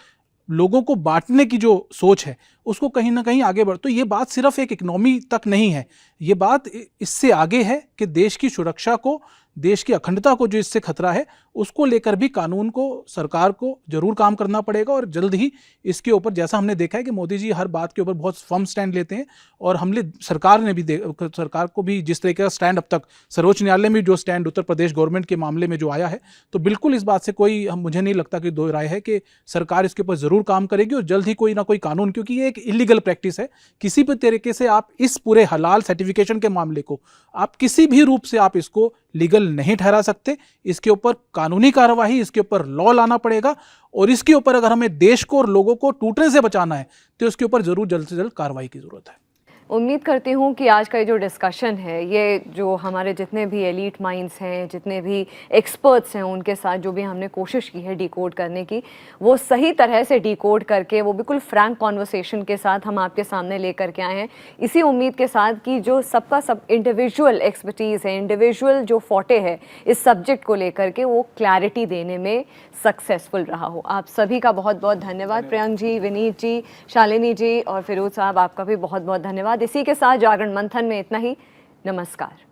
[SPEAKER 4] लोगों को बांटने की जो सोच है उसको कहीं ना कहीं आगे बढ़। तो ये बात सिर्फ एक इकोनॉमी तक नहीं है, ये बात इससे आगे है कि देश की सुरक्षा को, देश की अखंडता को जो इससे खतरा है, उसको लेकर भी कानून को, सरकार को जरूर काम करना पड़ेगा। और जल्द ही इसके ऊपर, जैसा हमने देखा है कि मोदी जी हर बात के ऊपर बहुत फर्म स्टैंड लेते हैं, और हमने सरकार ने भी सरकार को भी जिस तरीके का स्टैंड अब तक सर्वोच्च न्यायालय में जो स्टैंड उत्तर प्रदेश गवर्नमेंट के मामले में जो आया है, तो बिल्कुल इस बात से कोई मुझे नहीं लगता कि दो राय है कि सरकार इसके ऊपर जरूर काम करेगी और जल्द ही कोई ना कोई कानून, क्योंकि ये एक इलीगल प्रैक्टिस है। किसी भी तरीके से आप इस पूरे हलाल सर्टिफिकेशन के मामले को आप किसी भी रूप से आप इसको लीगल नहीं ठहरा सकते। इसके ऊपर कानूनी कार्रवाई, इसके ऊपर लॉ लाना पड़ेगा, और इसके ऊपर अगर हमें देश को और लोगों को टूटने से बचाना है तो इसके ऊपर जरूर जल्द से जल्द कार्रवाई की जरूरत है।
[SPEAKER 1] उम्मीद करती हूँ कि आज का ये जो डिस्कशन है, ये जो हमारे जितने भी एलीट माइंड्स हैं, जितने भी एक्सपर्ट्स हैं, उनके साथ जो भी हमने कोशिश की है डिकोड करने की, वो सही तरह से डिकोड करके वो बिल्कुल फ्रैंक कॉन्वर्सेशन के साथ हम आपके सामने लेकर के आए हैं। इसी उम्मीद के साथ कि जो सबका सब इंडिविजुअल एक्सपर्टीज़ है, इंडिविजुअल जो फोटे है इस सब्जेक्ट को लेकर के, वो क्लैरिटी देने में सक्सेसफुल रहा हो। आप सभी का बहुत बहुत धन्यवाद। प्रियंक जी, विनीत जी, शालिनी जी और फिरोज साहब, आपका भी बहुत बहुत धन्यवाद। इसी के साथ जागरण मंथन में इतना ही। नमस्कार।